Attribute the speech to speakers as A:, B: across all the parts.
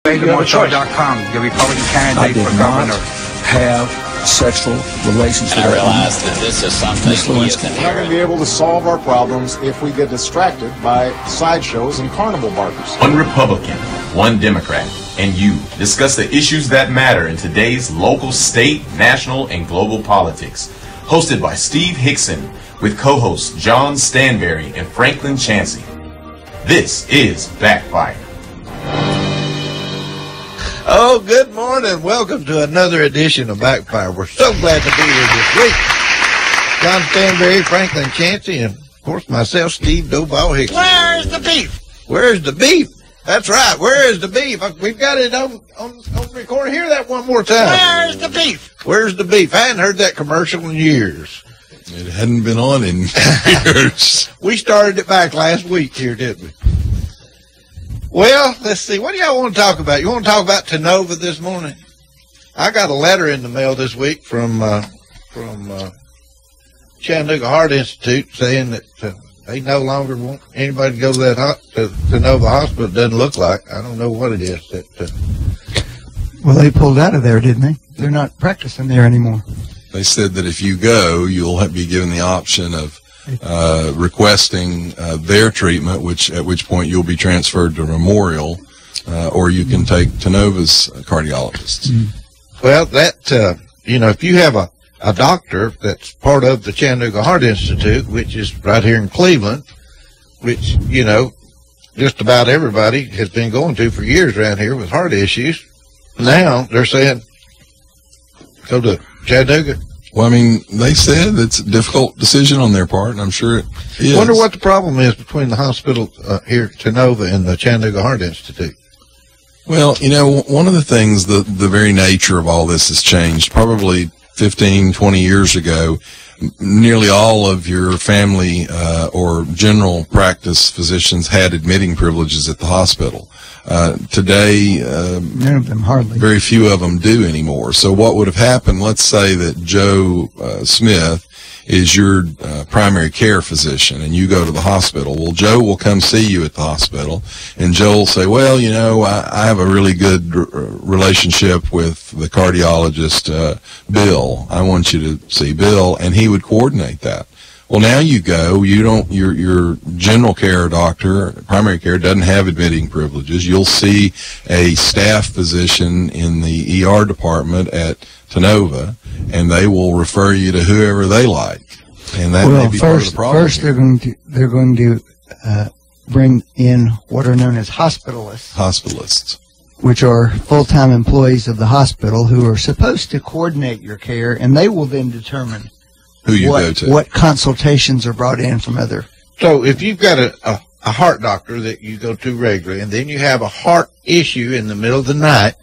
A: BakerMotel.com, the Republican candidate for governor.
B: Have sexual relations with
C: I realize that this is something we as
D: We're not going to be able to solve our problems if we get distracted by sideshows and carnival barkers.
E: One Republican, one Democrat, and you discuss the issues that matter in today's local, state, national, and global politics. Hosted by Steve Hickson with co-hosts John Stanberry and Franklin Chansey. This is Backfire.
F: Oh, good morning. Welcome to another edition of Backfire. We're so glad to be here this week. John Stanberry, Franklin Chansey, and, of course, myself, Steve Doball Hickson. Where's the beef? Where's the beef? That's right. Where is the beef? We've got it on record. Hear that one more time. Where's the beef? Where's the beef? I hadn't heard that commercial in years.
G: It hadn't been on in years.
F: We started it back last week here, didn't we? Well, let's see. What do y'all want to talk about? You want to talk about Tenova this morning? I got a letter in the mail this week from Chattanooga Heart Institute saying that they no longer want anybody to go to that Tenova hospital. It doesn't look like. I don't know what it is.
H: Well, they pulled out of there, didn't they? They're not practicing there anymore.
G: They said that if you go, you'll be given the option of requesting their treatment, at which point you'll be transferred to Memorial, or you can take Tenova's cardiologists.
F: Well, that if you have a doctor that's part of the Chattanooga Heart Institute, which is right here in Cleveland, which just about everybody has been going to for years around here with heart issues. Now they're saying go to Chattanooga.
G: Well, I mean, they said it's a difficult decision on their part, and I'm sure it is.
F: Wonder what the problem is between the hospital here at Tenova and the Chattanooga Heart Institute.
G: Well, one of the things, the very nature of all this has changed. Probably 15, 20 years ago, nearly all of your family or general practice physicians had admitting privileges at the hospital. Today,
H: none of them hardly.
G: Very few of them do anymore. So what would have happened, let's say that Joe Smith is your primary care physician and you go to the hospital. Well, Joe will come see you at the hospital and Joe will say, well, I have a really good relationship with the cardiologist, Bill. I want you to see Bill, and he would coordinate that. Well, now you go, your general care doctor, primary care, doesn't have admitting privileges. You'll see a staff physician in the ER department at Tenova, and they will refer you to whoever they like. And that may be part of the problem.
H: First, they're going to bring in what are known as hospitalists.
G: Hospitalists.
H: Which are full-time employees of the hospital who are supposed to coordinate your care, and they will then determine
G: who you go to.
H: What consultations are brought in from other.
F: So if you've got a heart doctor that you go to regularly, and then you have a heart issue in the middle of the night,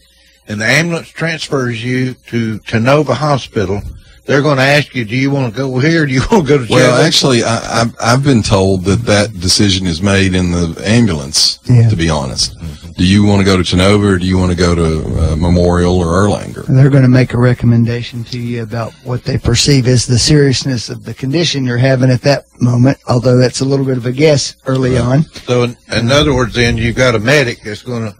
F: and the ambulance transfers you to Tenova Hospital, they're going to ask you, do you want to go here or do you want to go to Chattanooga?
G: Well, actually, I've been told that decision is made in the ambulance, to be honest. Do you want to go to Tenova or do you want to go to Memorial or Erlanger?
H: They're going to make a recommendation to you about what they perceive as the seriousness of the condition you're having at that moment, although that's a little bit of a guess early on.
F: So in other words, then, you've got a medic that's going to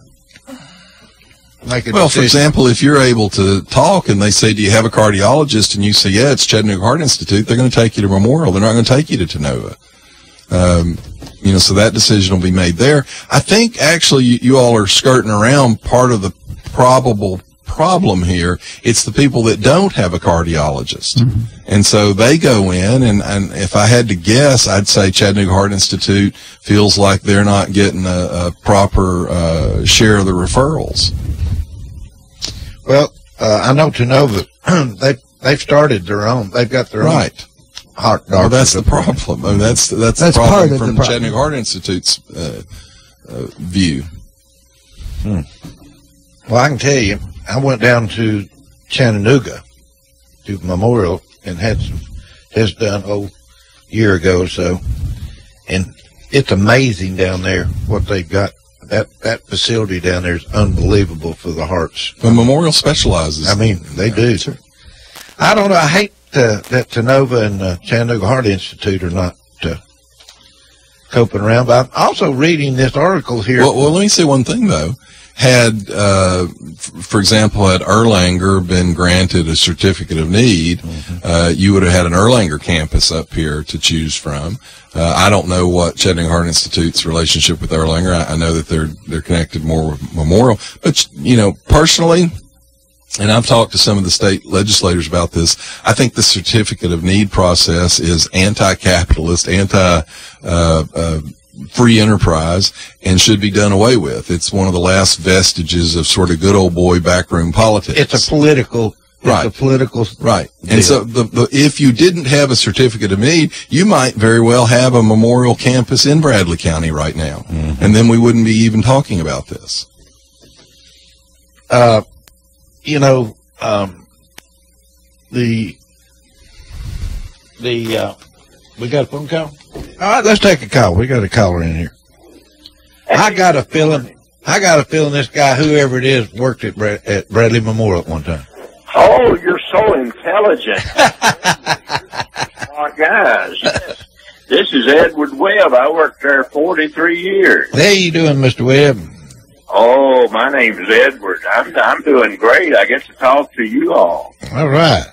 F: make a decision.
G: For example, if you're able to talk and they say, do you have a cardiologist? And you say, yeah, it's Chattanooga Heart Institute, they're going to take you to Memorial. They're not going to take you to Tenova. So that decision will be made there. I think actually you all are skirting around part of the probable problem here. It's the people that don't have a cardiologist. And so they go in, and if I had to guess, I'd say Chattanooga Heart Institute feels like they're not getting a proper share of the referrals.
F: Well, I know Tenova, they've started their own. They've got their own heart doctor.
G: Well, that's the problem. I mean, that's the problem from Chattanooga Heart Institute's view.
F: Well, I can tell you, I went down to Chattanooga to Memorial and had some tests done a year ago or so, and it's amazing down there what they've got. That facility down there is unbelievable for the hearts.
G: But Memorial specializes.
F: I mean, they do. Sure. I don't know. I hate that Tenova and Chattanooga Heart Institute are not coping around. But I'm also reading this article here.
G: Well, let me say one thing, though. had, for example, had Erlanger been granted a certificate of need, you would have had an Erlanger campus up here to choose from. I don't know what Chattanooga Heart Institute's relationship with Erlanger. I know that they're connected more with Memorial, but personally, and I've talked to some of the state legislators about this, I think the certificate of need process is anti-capitalist, free enterprise, and should be done away with. It's one of the last vestiges of sort of good old boy backroom politics.
F: It's a political.
G: Right.
F: It's a political.
G: Right.
F: Deal.
G: And so if you didn't have a certificate of need, you might very well have a Memorial campus in Bradley County right now. And then we wouldn't be even talking about this.
F: We got a phone call? All right, let's take a call. We got a caller in here. I got a feeling this guy, whoever it is, worked at Bradley Memorial at one time.
I: Oh, you're so intelligent. Smart guys. Yes. This is Edward Webb. I worked there 43 years.
F: How you doing, Mr. Webb?
I: Oh, my name's Edward. I'm doing great. I get to talk to you all.
F: All right.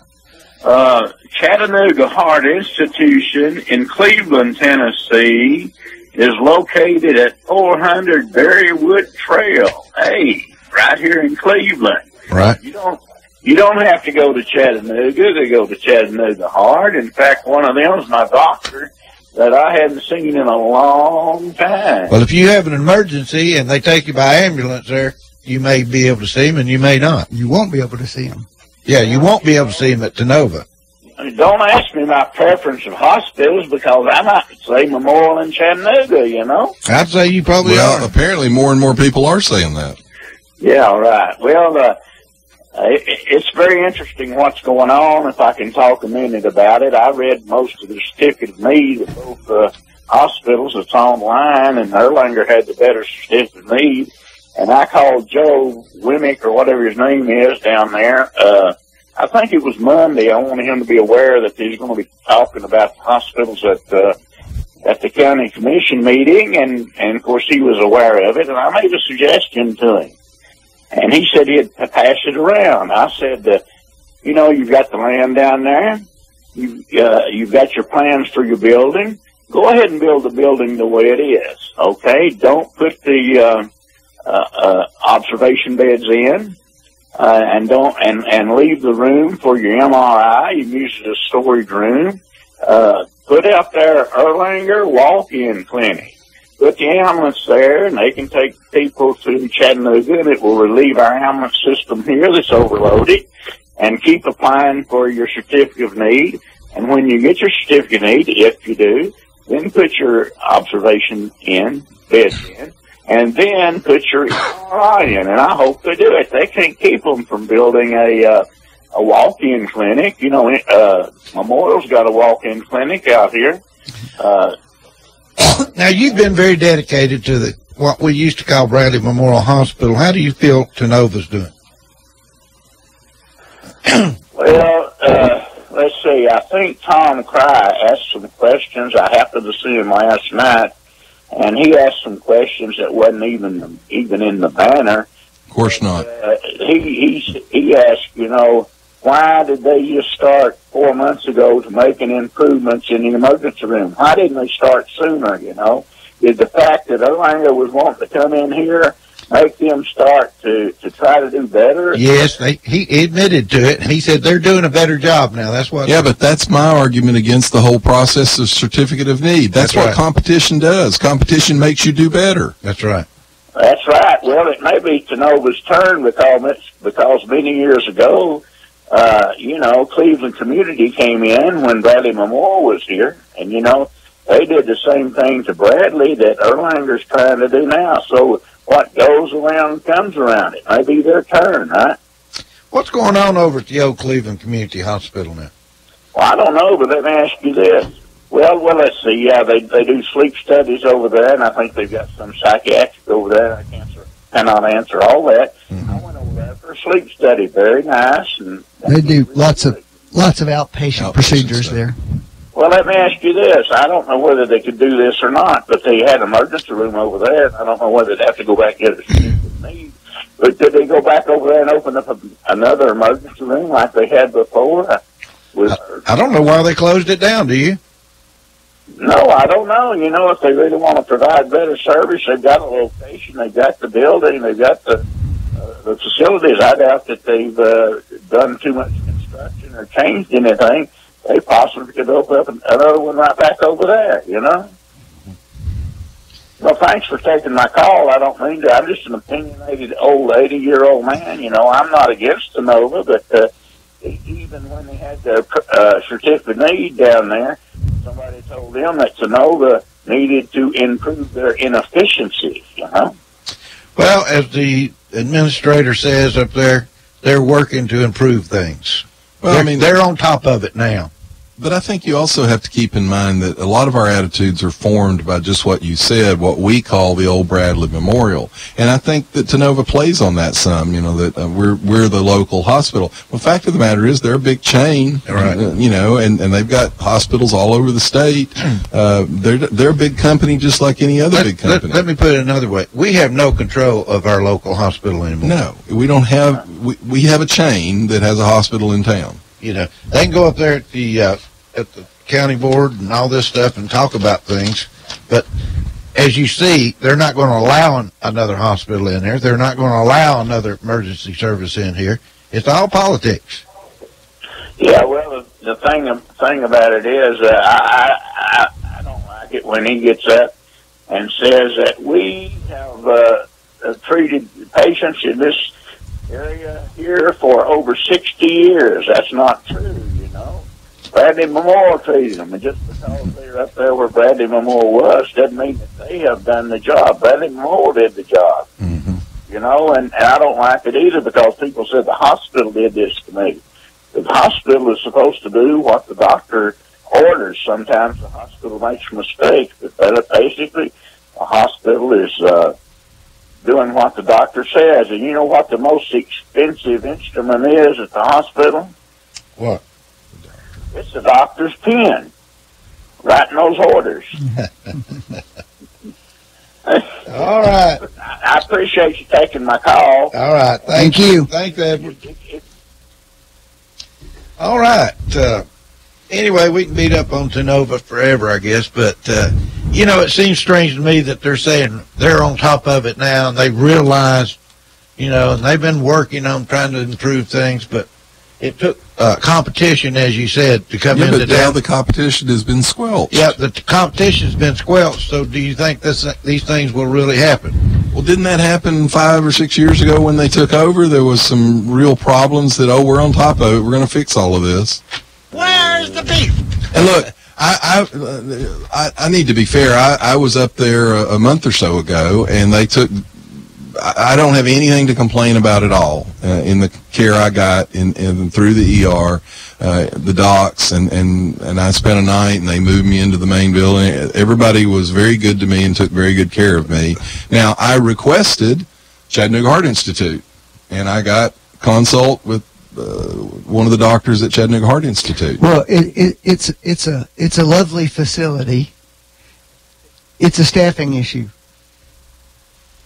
I: Chattanooga Heart Institution in Cleveland, Tennessee is located at 400 Berrywood Trail. Hey, right here in Cleveland.
F: Right.
I: You don't have to go to Chattanooga to go to Chattanooga Heart. In fact, one of them is my doctor that I hadn't seen in a long time.
F: Well, if you have an emergency and they take you by ambulance there, you may be able to see him and you may not.
H: You won't be able to see him.
F: Yeah, you won't be able to see him at Tenova.
I: Don't ask me my preference of hospitals because I might say Memorial in Chattanooga,
F: I'd say you probably are.
G: Apparently more and more people are saying that.
I: Yeah, right. Well, it's very interesting what's going on. If I can talk a minute about it, I read most of the certificate of need of both hospitals. It's online, and Erlanger had the better certificate of need. And I called Joe Wimmick, or whatever his name is, down there. I think it was Monday. I wanted him to be aware that he's going to be talking about the hospitals at the county commission meeting, and of course he was aware of it. And I made a suggestion to him. And he said he'd pass it around. I said, you've got the land down there. You've got your plans for your building. Go ahead and build the building the way it is. Okay? Don't put the observation beds in, and leave the room for your MRI. You can use it as a storage room. Put out there Erlanger walk-in clinic. Put the ambulance there, and they can take people to Chattanooga, and it will relieve our ambulance system here that's overloaded, and keep applying for your certificate of need. And when you get your certificate of need, if you do, then put your observation beds in, and then put your MRI in. And I hope they do it. They can't keep them from building a walk-in clinic. Memorial's got a walk-in clinic out here.
F: Now, you've been very dedicated to what we used to call Bradley Memorial Hospital. How do you feel Tenova's doing?
I: Well, let's see. I think Tom Cry asked some questions. I happened to see him last night, and he asked some questions that wasn't even in the banner.
G: Of course not.
I: He asked, why did they just start 4 months ago to making improvements in the emergency room? Why didn't they start sooner, Did the fact that Erlanger was wanting to come in here make them start to try to do better?
F: Yes, he admitted to it. He said they're doing a better job now. That's what.
G: Yeah, but that's my argument against the whole process of certificate of need. That's what competition does. Competition makes you do better.
F: That's right.
I: That's right. Well, it may be Tenova's turn because many years ago, Cleveland Community came in when Bradley Memorial was here, and, they did the same thing to Bradley that Erlanger's trying to do now. So what goes around comes around. It may be their turn, right?
F: What's going on over at the old Cleveland Community Hospital now?
I: Well, I don't know, but let me ask you this. Well, let's see. Yeah, they do sleep studies over there, and I think they've got some psychiatric over there. I cannot answer all that. I went over there for a sleep study. Very nice. And
H: they do lots of outpatient procedures there.
I: Well, let me ask you this. I don't know whether they could do this or not, but they had an emergency room over there. I don't know whether they'd have to go back and get a certificate of need. But did they go back over there and open up another emergency room like they had before?
F: I don't know why they closed it down, do you?
I: No, I don't know. You know, if they really want to provide better service, they've got a location, they've got the building, they've got the facilities. I doubt that they've done too much construction or changed anything. They possibly could open up another one right back over there, you know? Well, thanks for taking my call. I don't mean to. I'm just an opinionated old 80-year-old man. You know, I'm not against Sonova, but even when they had their certificate of need down there, somebody told them that Sonova needed to improve their inefficiency, you know? Well,
F: as the administrator says up there, they're working to improve things. Well, they're on top of it now.
G: But I think you also have to keep in mind that a lot of our attitudes are formed by just what you said, what we call the old Bradley Memorial. And I think that Sonova plays on that some, you know, that we're the local hospital. Well, the fact of the matter is they're a big chain, right. You know, and they've got hospitals all over the state. They're a big company just like any other big company.
F: Let me put it another way. We have no control of our local hospital anymore.
G: No, we don't have, we have a chain that has a hospital in town.
F: You know, they can go up there at the county board and all this stuff and talk about things, but as you see, they're not going to allow another hospital in there. They're not going to allow another emergency service in here. It's all politics. Yeah, well, the thing about it is, I don't like it when he gets up and says that we have treated patients in this area here for over 60 years. That's not true, you know. Bradley Memorial treated them, and just because they're up there where Bradley Memorial was doesn't mean that they have done the job. Bradley Memorial did the job, you know, and I don't like it either because people said the hospital did this to me. The hospital is supposed to do what the doctor orders. Sometimes the hospital makes mistakes, but basically the hospital is doing what the doctor says. And you know what the most expensive instrument is at the hospital? What?
I: It's the doctor's pen, writing those orders.
F: All right.
I: I appreciate you taking my call.
F: All right. Thank you. Thanks, Edward. All right. Anyway, we can beat up on Sonova forever, I guess, but you know, it seems strange to me that they're saying they're on top of it now, and they've realized, you know, and they've been working on trying to improve things, but it took competition, as you said, to come into
G: but now the competition has been squelched.
F: Yeah, the competition's been squelched, so do you think these things will really happen?
G: Well, didn't that happen 5 or 6 years ago when they took over? There was some real problems that, we're on top of it, we're going to fix all of this.
F: Where's the beef?
G: And look, I need to be fair. I was up there a month or so ago, and they took. I don't have anything to complain about at all in the care I got in through the ER, the docs, and I spent a night, and they moved me into the main building. Everybody was very good to me and took very good care of me. Now, I requested Chattanooga Heart Institute, and I got consult with one of the doctors at Chattanooga Heart Institute.
H: Well, it's a lovely facility. It's a staffing issue.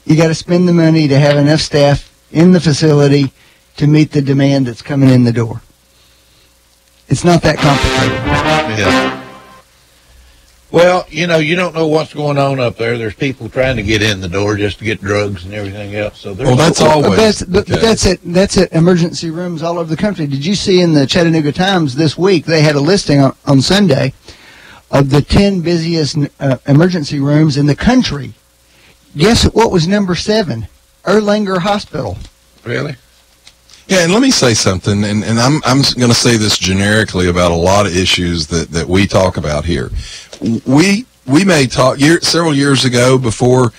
H: You got to spend the money to have enough staff in the facility to meet the demand that's coming in the door. It's not that complicated.
F: Yeah. Well, you know, you don't know what's going on up there. There's people trying to get in the door just to get drugs and everything else. So
G: that's always.
H: That's at emergency rooms all over the country. Did you see in the Chattanooga Times this week they had a listing on Sunday of the 10 busiest emergency rooms in the country? Guess what was number 7? Erlanger Hospital.
F: Really?
G: Yeah, and let me say something, and I'm going to say this generically about a lot of issues that we talk about here. We may talk several years ago before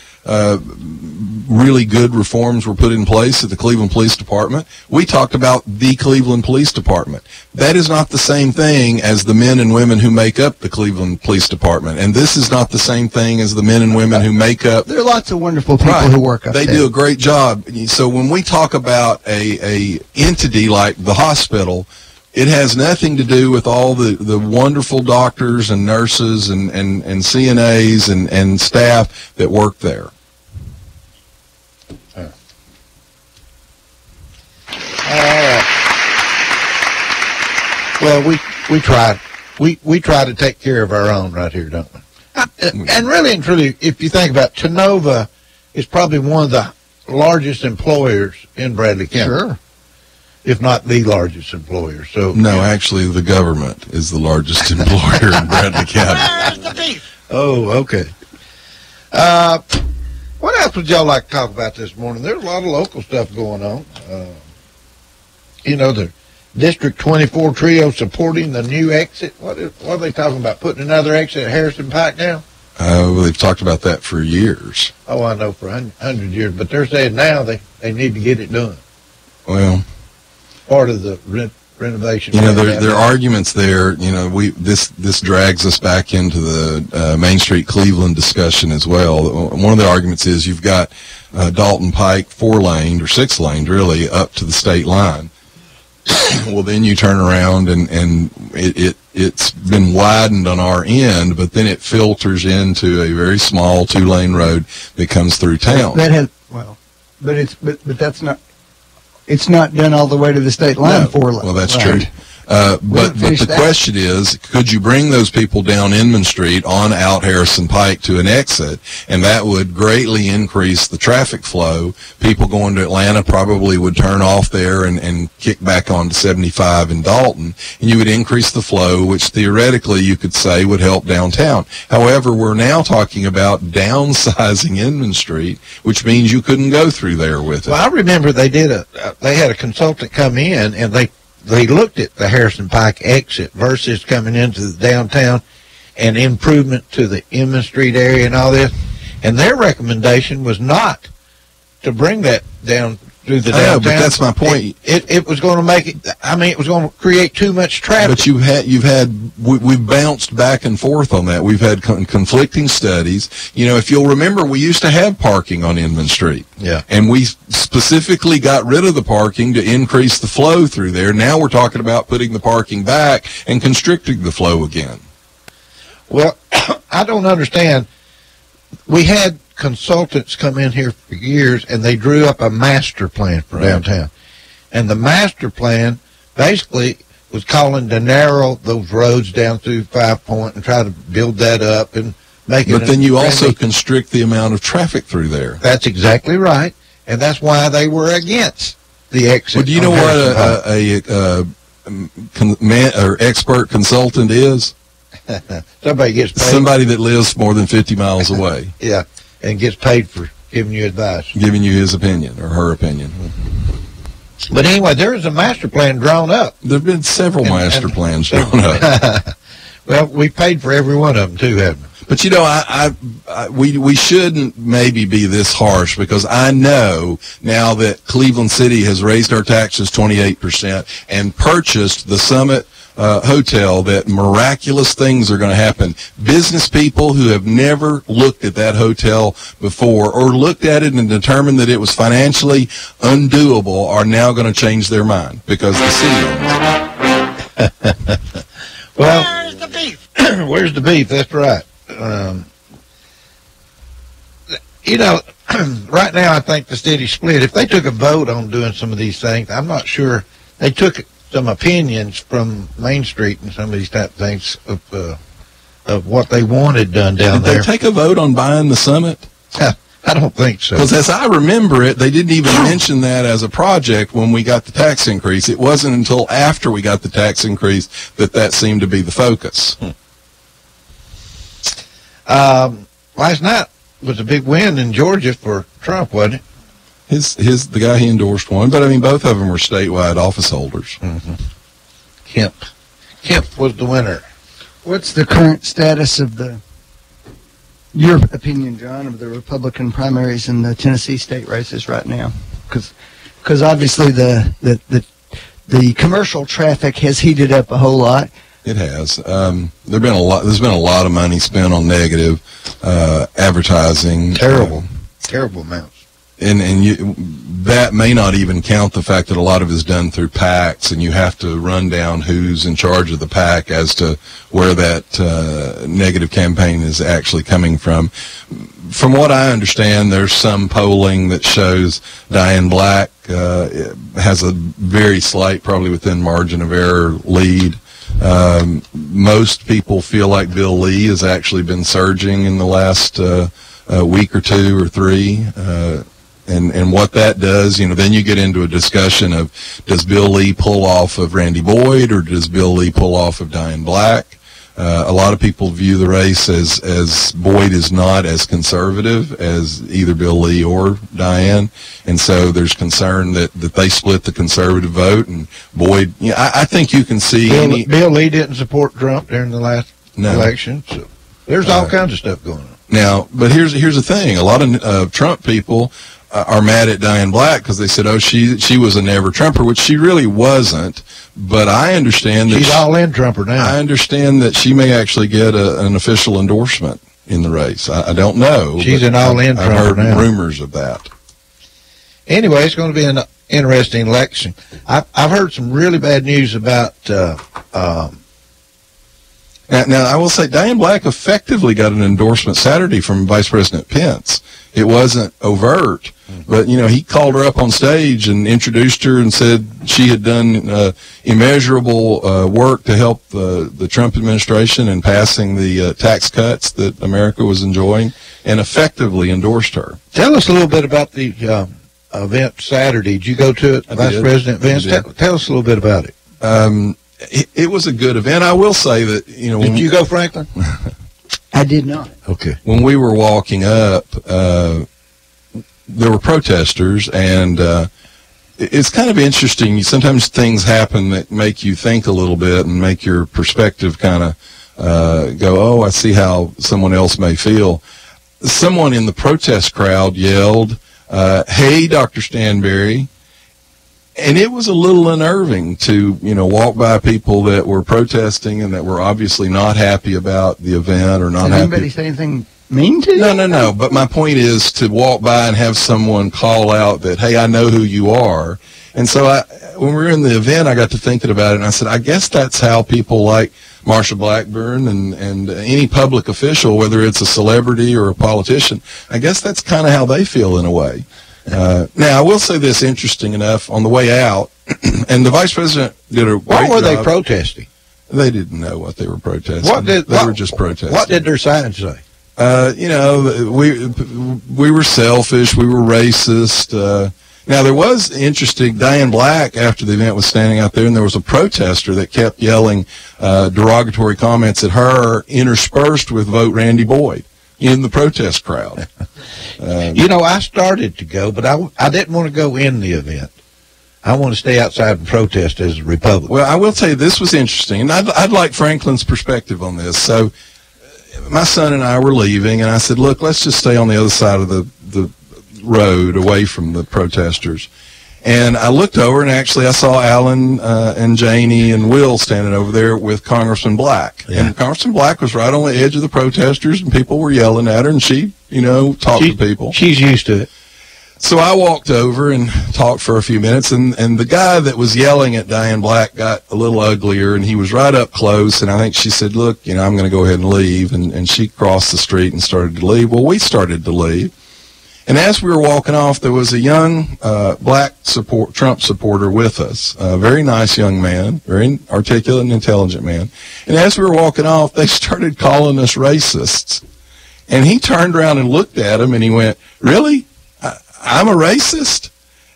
G: really good reforms were put in place at the Cleveland Police Department. We talked about the Cleveland Police Department. That is not the same thing as the men and women who make up the Cleveland Police Department, and this is not the same thing as the men and women who make up.
H: There are lots of wonderful people who work up there.
G: They do a great job. So when we talk about a entity like the hospital, it has nothing to do with all the wonderful doctors and nurses and CNAs and staff that work there.
F: Well, we try to take care of our own right here, don't we? And really and truly, if you think about it, Tenova is probably one of the largest employers in Bradley County. Sure. If not the largest employer. So
G: no, actually, the government is the largest employer in Bradley County.
F: Oh, okay. What else would y'all like to talk about this morning? There's a lot of local stuff going on. The District 24 trio supporting the new exit. What are they talking about? Putting another exit at Harrison Pike now?
G: Well, they've talked about that for years.
F: Oh, I know, for 100 years. But they're saying now they need to get it done.
G: Well,
F: part of the renovation.
G: There are arguments there. This drags us back into the Main Street Cleveland discussion as well. One of the arguments is you've got Dalton Pike 4-laned or 6-laned really up to the state line. Well, then you turn around and it's been widened on our end, but then it filters into a very small 2-lane road that comes through town.
H: But that's not. It's not done all the way to the state line.
G: No. Well, that's true. But the question is, could you bring those people down Inman Street on out Harrison Pike to an exit, and that would greatly increase the traffic flow. People going to Atlanta probably would turn off there and kick back onto 75 in Dalton, and you would increase the flow, which theoretically you could say would help downtown. However, we're now talking about downsizing Inman Street, which means you couldn't go through there with it.
F: Well, I remember they had a consultant come in, and they looked at the Harrison Pike exit versus coming into the downtown and improvement to the Inman Street area and all this. And their recommendation was not to bring that down through the downtown.
G: But that's my point.
F: It was going to make it, it was going to create too much traffic.
G: But we've bounced back and forth on that. We've had conflicting studies. If you'll remember, we used to have parking on Inman Street.
F: Yeah.
G: And we specifically got rid of the parking to increase the flow through there. Now we're talking about putting the parking back and constricting the flow again.
F: Well, I don't understand. We had consultants come in here for years, and they drew up a master plan for downtown. And the master plan basically was calling to narrow those roads down through 5 Point and try to build that up and make it.
G: But then you also constrict the amount of traffic through there.
F: That's exactly right, and that's why they were against the exit.
G: Well, do you know what a expert consultant is?
F: Somebody gets paid.
G: Somebody that lives more than 50 miles away.
F: Yeah, and gets paid for giving you advice.
G: Giving you his opinion or her opinion.
F: But anyway, there is a master plan drawn up.
G: There have been several master plans drawn up.
F: Well, we paid for every one of them, too, haven't we?
G: We shouldn't maybe be this harsh, because I know now that Cleveland City has raised our taxes 28% and purchased the Summit hotel, that miraculous things are going to happen. Business people who have never looked at that hotel before or looked at it and determined that it was financially undoable are now going to change their mind because the city owns it.
F: Well, where's the beef? Where's the beef? That's right. Right now I think the city's split. If they took a vote on doing some of these things, I'm not sure. They took some opinions from Main Street and some of these type of things of what they wanted done down there.
G: Did they take a vote on buying the Summit?
F: I don't think so.
G: Because as I remember it, they didn't even mention that as a project when we got the tax increase. It wasn't until after we got the tax increase that seemed to be the focus.
F: Last night was a big win in Georgia for Trump, wasn't it?
G: The guy he endorsed won, but both of them were statewide office holders.
F: Mm-hmm. Kemp was the winner.
H: What's the current status of your opinion, John, of the Republican primaries in the Tennessee state races right now? Because obviously the commercial traffic has heated up a whole lot.
G: It has. There's been a lot of money spent on negative advertising.
F: Terrible amounts.
G: And that may not even count the fact that a lot of it is done through PACs, and you have to run down who's in charge of the PAC as to where that negative campaign is actually coming from. From what I understand, there's some polling that shows Diane Black has a very slight, probably within margin of error, lead. Most people feel like Bill Lee has actually been surging in the last week or two or three. And what that does, then you get into a discussion of, does Bill Lee pull off of Randy Boyd, or does Bill Lee pull off of Diane Black? A lot of people view the race as Boyd is not as conservative as either Bill Lee or Diane, and so there's concern that they split the conservative vote, and Boyd, I think you can see...
F: Bill Lee didn't support Trump during the last election, so there's all kinds of stuff going on.
G: Now, but here's the thing. A lot of Trump people are mad at Diane Black because they said, oh, she was a never Trumper, which she really wasn't. But I understand that
F: she's all in Trumper now.
G: I understand that she may actually get an official endorsement in the race. I don't know.
F: She's an all-in Trumper now.
G: I've heard rumors of that.
F: Anyway, it's going to be an interesting election. I've heard some really bad news about...
G: Now, I will say Diane Black effectively got an endorsement Saturday from Vice President Pence. It wasn't overt, but, he called her up on stage and introduced her and said she had done immeasurable work to help the Trump administration in passing the tax cuts that America was enjoying, and effectively endorsed her.
F: Tell us a little bit about the event Saturday. Did you go to it, Vice President Pence? Tell us a little bit about it.
G: It was a good event. I will say that,
F: Did you go, Franklin?
H: I did not.
F: Okay.
G: When we were walking up, there were protesters, and it's kind of interesting. Sometimes things happen that make you think a little bit and make your perspective kind of go, oh, I see how someone else may feel. Someone in the protest crowd yelled, hey, Dr. Stanberry. And it was a little unnerving to, walk by people that were protesting and that were obviously not happy about the event or not happy.
H: Did anybody say anything mean to you?
G: No. But my point is to walk by and have someone call out that, hey, I know who you are. And so when we were in the event, I got to thinking about it, and I said, I guess that's how people like Marsha Blackburn and any public official, whether it's a celebrity or a politician, I guess that's kind of how they feel in a way. Now, I will say this, interesting enough, on the way out, and the vice president did a great job.
F: What were they protesting?
G: They didn't know what they were protesting. They were just protesting.
F: What did their signs say?
G: We were selfish, we were racist. Now, there was interesting, Diane Black, after the event, was standing out there, and there was a protester that kept yelling derogatory comments at her, interspersed with "Vote Randy Boyd" in the protest crowd.
F: I started to go, but I didn't want to go in the event. I want to stay outside and protest as a Republican.
G: Well, I will tell you, this was interesting, and I'd like Franklin's perspective on this. So my son and I were leaving, and I said, look, let's just stay on the other side of the road away from the protesters. And I looked over, and actually I saw Alan and Janie and Will standing over there with Congressman Black. Yeah. And Congressman Black was right on the edge of the protesters, and people were yelling at her, and she, talked to people.
F: She's used to it.
G: So I walked over and talked for a few minutes, and the guy that was yelling at Diane Black got a little uglier, and he was right up close, and I think she said, look, I'm going to go ahead and leave, and she crossed the street and started to leave. Well, we started to leave. And as we were walking off, there was a young black Trump supporter with us, a very nice young man, very articulate and intelligent man. And as we were walking off, they started calling us racists. And he turned around and looked at him, and he went, really? I'm a racist?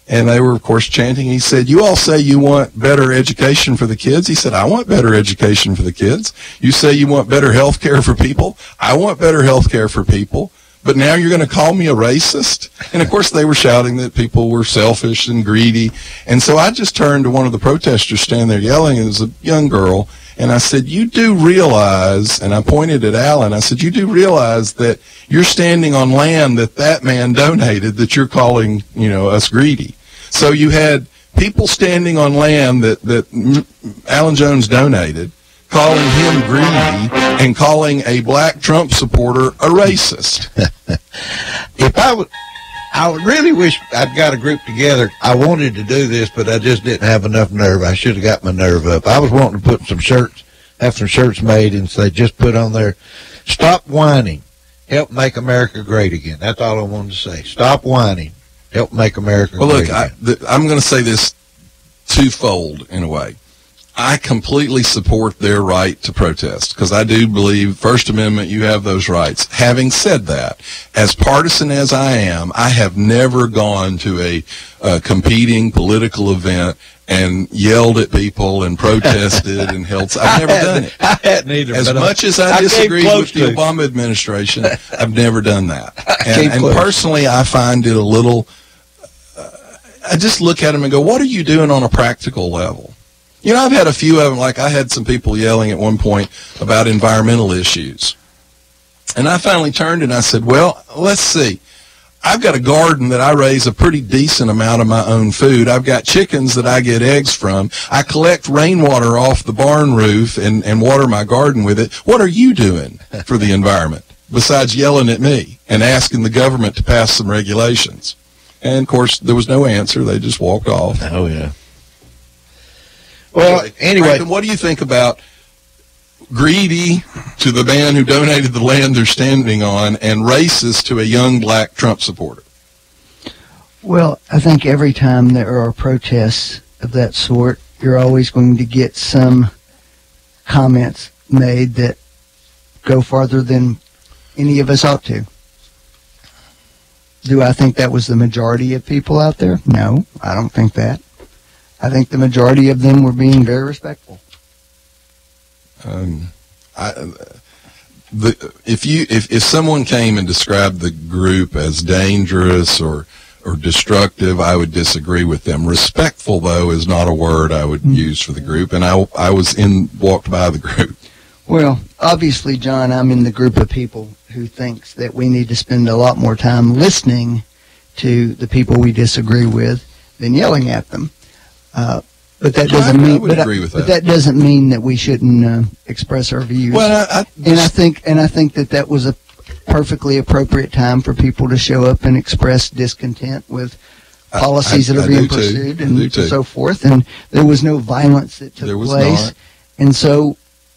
G: And they were, of course, chanting. He said, you all say you want better education for the kids. He said, I want better education for the kids. You say you want better health care for people. I want better health care for people. But now you're going to call me a racist? And, of course, they were shouting that people were selfish and greedy. And so I just turned to one of the protesters standing there yelling. It was a young girl. And I said, you do realize, and I pointed at Alan, I said, you do realize that you're standing on land that man donated that you're calling, us greedy. So you had people standing on land that Alan Jones donated, calling him greedy and calling a black Trump supporter a racist.
F: I would really wish I'd got a group together. I wanted to do this, but I just didn't have enough nerve. I should have got my nerve up. I was wanting to put have some shirts made and say, just put on there, stop whining, help make America great again. That's all I wanted to say. Stop whining, help make America great again.
G: Well, look, I'm going to say this twofold in a way. I completely support their right to protest because I do believe First Amendment, you have those rights. Having said that, as partisan as I am, I have never gone to a competing political event and yelled at people and protested and held. I've never done it.
F: I hadn't either.
G: As much as I disagree with the Obama administration, I've never done that. And personally, I find it a little. I just look at them and go, "What are you doing on a practical level?" You know, I've had a few of them, like I had some people yelling at one point about environmental issues. And I finally turned and I said, well, let's see. I've got a garden that I raise a pretty decent amount of my own food. I've got chickens that I get eggs from. I collect rainwater off the barn roof and water my garden with it. What are you doing for the environment besides yelling at me and asking the government to pass some regulations? And, of course, there was no answer. They just walked off.
F: Oh, yeah. Well, anyway,
G: Franklin, what do you think about greedy to the man who donated the land they're standing on and racist to a young black Trump supporter?
H: Well, I think every time there are protests of that sort, you're always going to get some comments made that go farther than any of us ought to. Do I think that was the majority of people out there? No, I don't think that. I think the majority of them were being very respectful.
G: If someone came and described the group as dangerous or destructive, I would disagree with them. Respectful, though, is not a word I would use for the group, and I walked by the group.
H: Well, obviously, John, I'm in the group of people who thinks that we need to spend a lot more time listening to the people we disagree with than yelling at them. But that doesn't mean. But that doesn't mean that we shouldn't express our views.
G: Well,
H: I think that was a perfectly appropriate time for people to show up and express discontent with policies that are being pursued and so forth. And there was no violence that took place, not. And so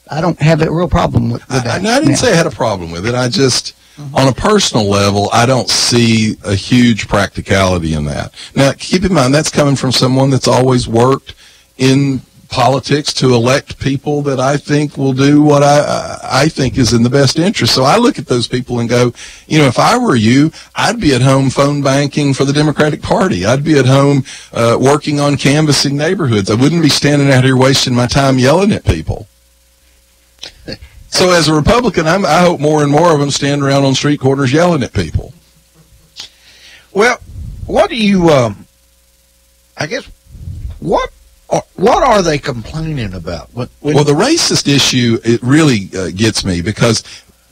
H: I don't have a real problem with that.
G: I didn't say I had a problem with it. I just. On a personal level, I don't see a huge practicality in that. Now, keep in mind, that's coming from someone that's always worked in politics to elect people that I think will do what I think is in the best interest. So I look at those people and go, you know, if I were you, I'd be at home phone banking for the Democratic Party. I'd be at home working on canvassing neighborhoods. I wouldn't be standing out here wasting my time yelling at people. So as a Republican, I hope more and more of them stand around on street corners yelling at people.
F: Well, what do you, I guess, what are they complaining about? Well,
G: the racist issue, it really gets me because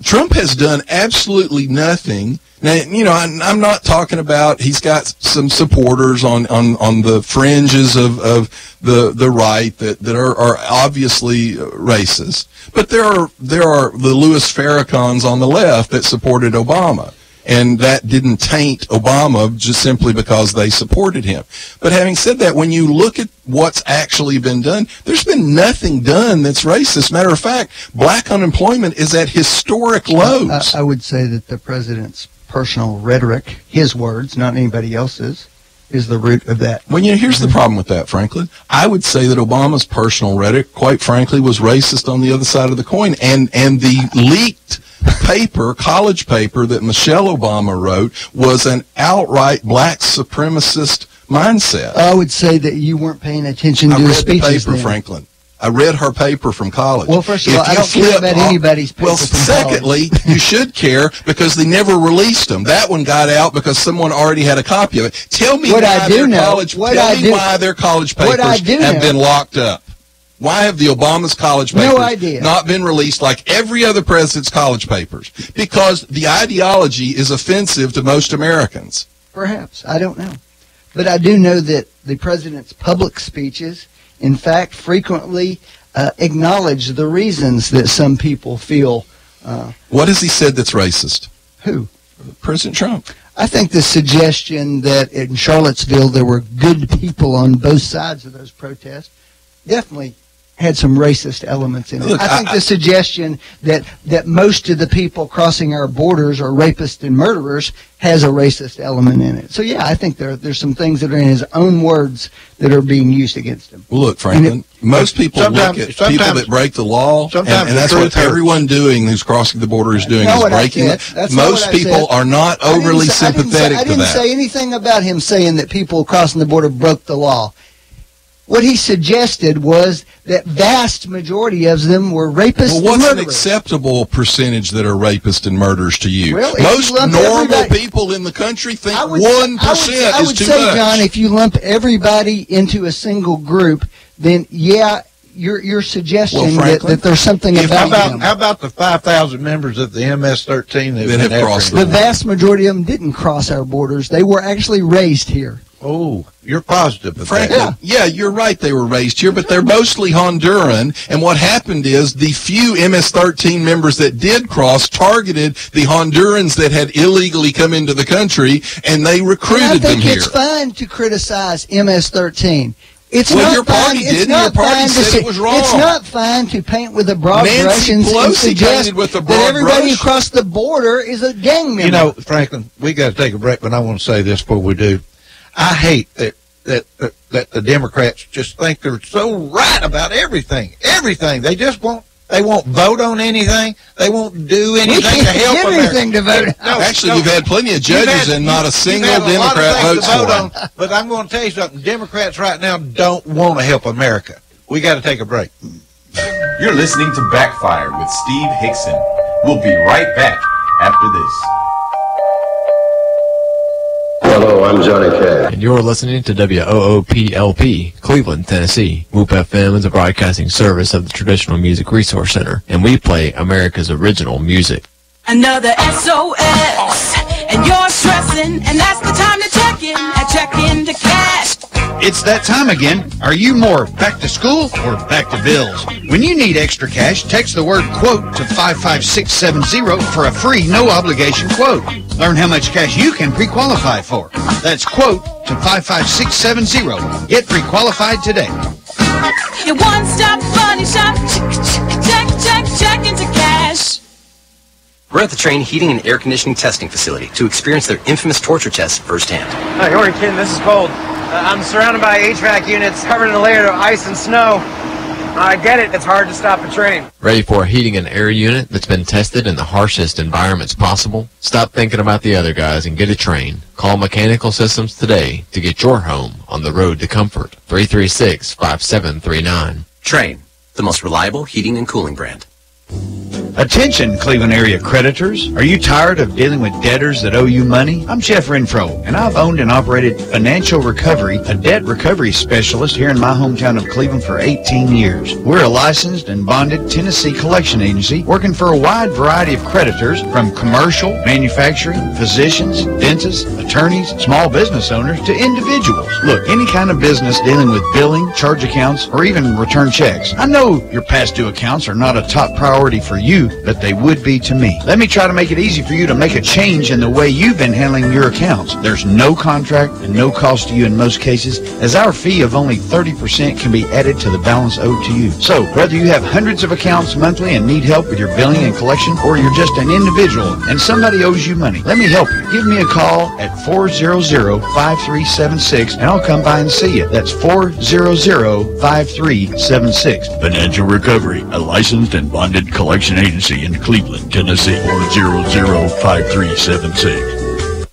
G: Trump has done absolutely nothing. Now, you know, I'm not talking about he's got some supporters on the fringes of the right that are obviously racist. But there are the Louis Farrakhan's on the left that supported Obama. And that didn't taint Obama just simply because they supported him. But having said that, when you look at what's actually been done, there's been nothing done that's racist. Matter of fact, black unemployment is at historic lows.
H: I would say that the president's personal rhetoric, his words, not anybody else's, is the root of that.
G: Well, you know, here's the problem with that, Franklin. I would say that Obama's personal rhetoric, quite frankly, was racist on the other side of the coin. And the leaked paper, college paper that Michelle Obama wrote was an outright black supremacist mindset.
H: I would say that you weren't paying attention to the speeches.
G: I read the paper, Franklin. I read her paper from college.
H: Well, first of all, I don't care about anybody's paper from college.
G: Well, secondly, you should care because they never released them. That one got out because someone already had a copy of it. Tell me why their college papers have been locked up. Why have the Obama's college papers not been released like every other president's college papers? Because the ideology is offensive to most Americans.
H: Perhaps. I don't know. But I do know that the president's public speeches, in fact, frequently acknowledge the reasons that some people feel.
G: What has he said that's racist?
H: Who?
G: President Trump.
H: I think the suggestion that in Charlottesville there were good people on both sides of those protests definitely had some racist elements in it.
G: Look,
H: I think the suggestion that most of the people crossing our borders are rapists and murderers has a racist element in it. So, yeah, I think there's some things that are in his own words that are being used against him.
G: Well, look, Franklin, most people look at people that break the law, and that's what everyone doing who's crossing the border is doing, is breaking the law. Most people are not overly sympathetic to that.
H: I didn't say anything about him saying that people crossing the border broke the law. What he suggested was that vast majority of them were rapists and murderers.
G: Well, what's an acceptable percentage that are rapists and murderers to you?
H: Well,
G: most normal people in the country think 1% is too much.
H: I would say, John, if you lump everybody into a single group, then, yeah, your suggestion that there's something about them.
F: How about the 5,000 members of the MS-13 that have crossed
H: the vast majority of them didn't cross our borders. They were actually raised here.
F: Oh, you're positive of
G: Frankly,
F: that.
G: Yeah, you're right. They were raised here, but they're mostly Honduran. And what happened is the few MS-13 members that did cross targeted the Hondurans that had illegally come into the country, and they recruited them here.
H: I think it's fine to criticize MS-13.
G: Your party did. Your party said it was wrong.
H: It's not fine to paint with a broad brush and suggest that everybody across the border is a gang member.
F: You know, Franklin, we got to take a break, but I want to say this before we do. I hate that the Democrats just think they're so right about everything. Everything. They just won't vote on anything. They won't do anything to help America.
H: Anything to vote on.
G: Actually, we've had plenty of judges and not a single Democrat votes for them.
F: But I'm going to tell you something. Democrats right now don't want to help America. We got to take a break.
E: You're listening to Backfire with Steve Hickson. We'll be right back after this.
J: Hello, I'm Johnny Cash.
K: And you're listening to WOOPLP, Cleveland, Tennessee. WOOP FM is a broadcasting service of the Traditional Music Resource Center, and we play America's original music.
L: Another SOS, and you're stressing, and that's the time to check in and check into cash.
M: It's that time again. Are you more back to school or back to bills? When you need extra cash, text the word quote to 55670 for a free, no-obligation quote. Learn how much cash you can pre-qualify for. That's quote to 55670. Get pre-qualified today.
L: Your one-stop money shop. Check into cash.
N: We're at the Train Heating and Air Conditioning Testing Facility to experience their infamous torture tests firsthand.
O: Hi, good morning, kid. This is cold. I'm surrounded by HVAC units covered in a layer of ice and snow. I get it. It's hard to stop a train.
K: Ready for a heating and air unit that's been tested in the harshest environments possible? Stop thinking about the other guys and get a Train. Call Mechanical Systems today to get your home on the road to comfort. 336-5739.
N: Train, the most reliable heating and cooling brand.
M: Attention, Cleveland area creditors. Are you tired of dealing with debtors that owe you money? I'm Jeff Renfro, and I've owned and operated Financial Recovery, a debt recovery specialist here in my hometown of Cleveland for 18 years. We're a licensed and bonded Tennessee collection agency working for a wide variety of creditors, from commercial, manufacturing, physicians, dentists, attorneys, small business owners, to individuals. Look, any kind of business dealing with billing, charge accounts, or even return checks. I know your past due accounts are not a top priority for you, but they would be to me. Let me try to make it easy for you to make a change in the way you've been handling your accounts. There's no contract and no cost to you in most cases, as our fee of only 30% can be added to the balance owed to you. So, whether you have hundreds of accounts monthly and need help with your billing and collection, or you're just an individual and somebody owes you money, let me help you. Give me a call at 400-5376 and I'll come by and see you. That's 400-5376.
P: Financial Recovery, a licensed and bonded collection agency in Cleveland, Tennessee, 400-5376.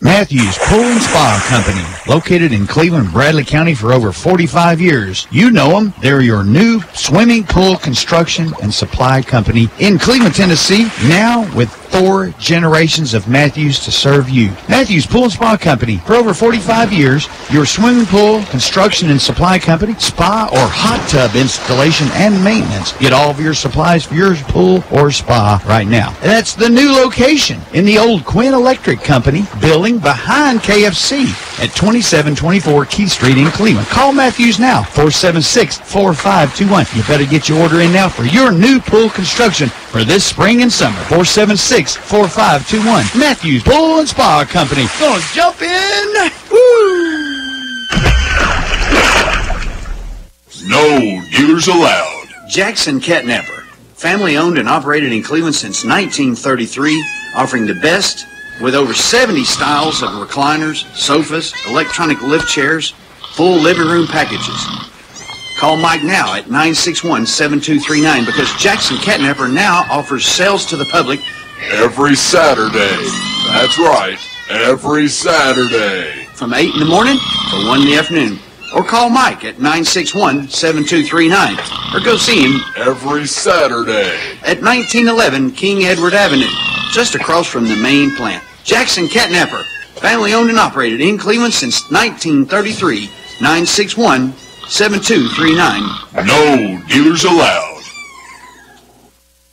M: Matthews Pool and Spa Company, located in Cleveland, Bradley County for over 45 years. You know them. They're your new swimming pool construction and supply company in Cleveland, Tennessee, now with 4 generations of Matthews to serve you. Matthews Pool and Spa Company, for over 45 years, your swimming pool, construction and supply company, spa or hot tub installation and maintenance. Get all of your supplies for your pool or spa right now. And that's the new location in the old Quinn Electric Company building behind KFC at 2724 Key Street in Cleveland. Call Matthews now, 476-4521. You better get your order in now for your new pool construction for this spring and summer. 476-4521. Matthews Pool and Spa Company. Gonna jump in. Woo!
P: No dealers allowed.
M: Jackson Catnapper, family owned and operated in Cleveland since 1933, offering the best with over 70 styles of recliners, sofas, electronic lift chairs, full living room packages. Call Mike now at 961-7239 because Jackson Catnapper now offers sales to the public
Q: every Saturday. That's right, every Saturday.
M: From 8 in the morning to 1 in the afternoon. Or call Mike at 961-7239. Or go see him
Q: every Saturday
M: at 1911 King Edward Avenue, just across from the main plant. Jackson Catnapper, family owned and operated in Cleveland since 1933. 961-7239.
Q: No dealers allowed.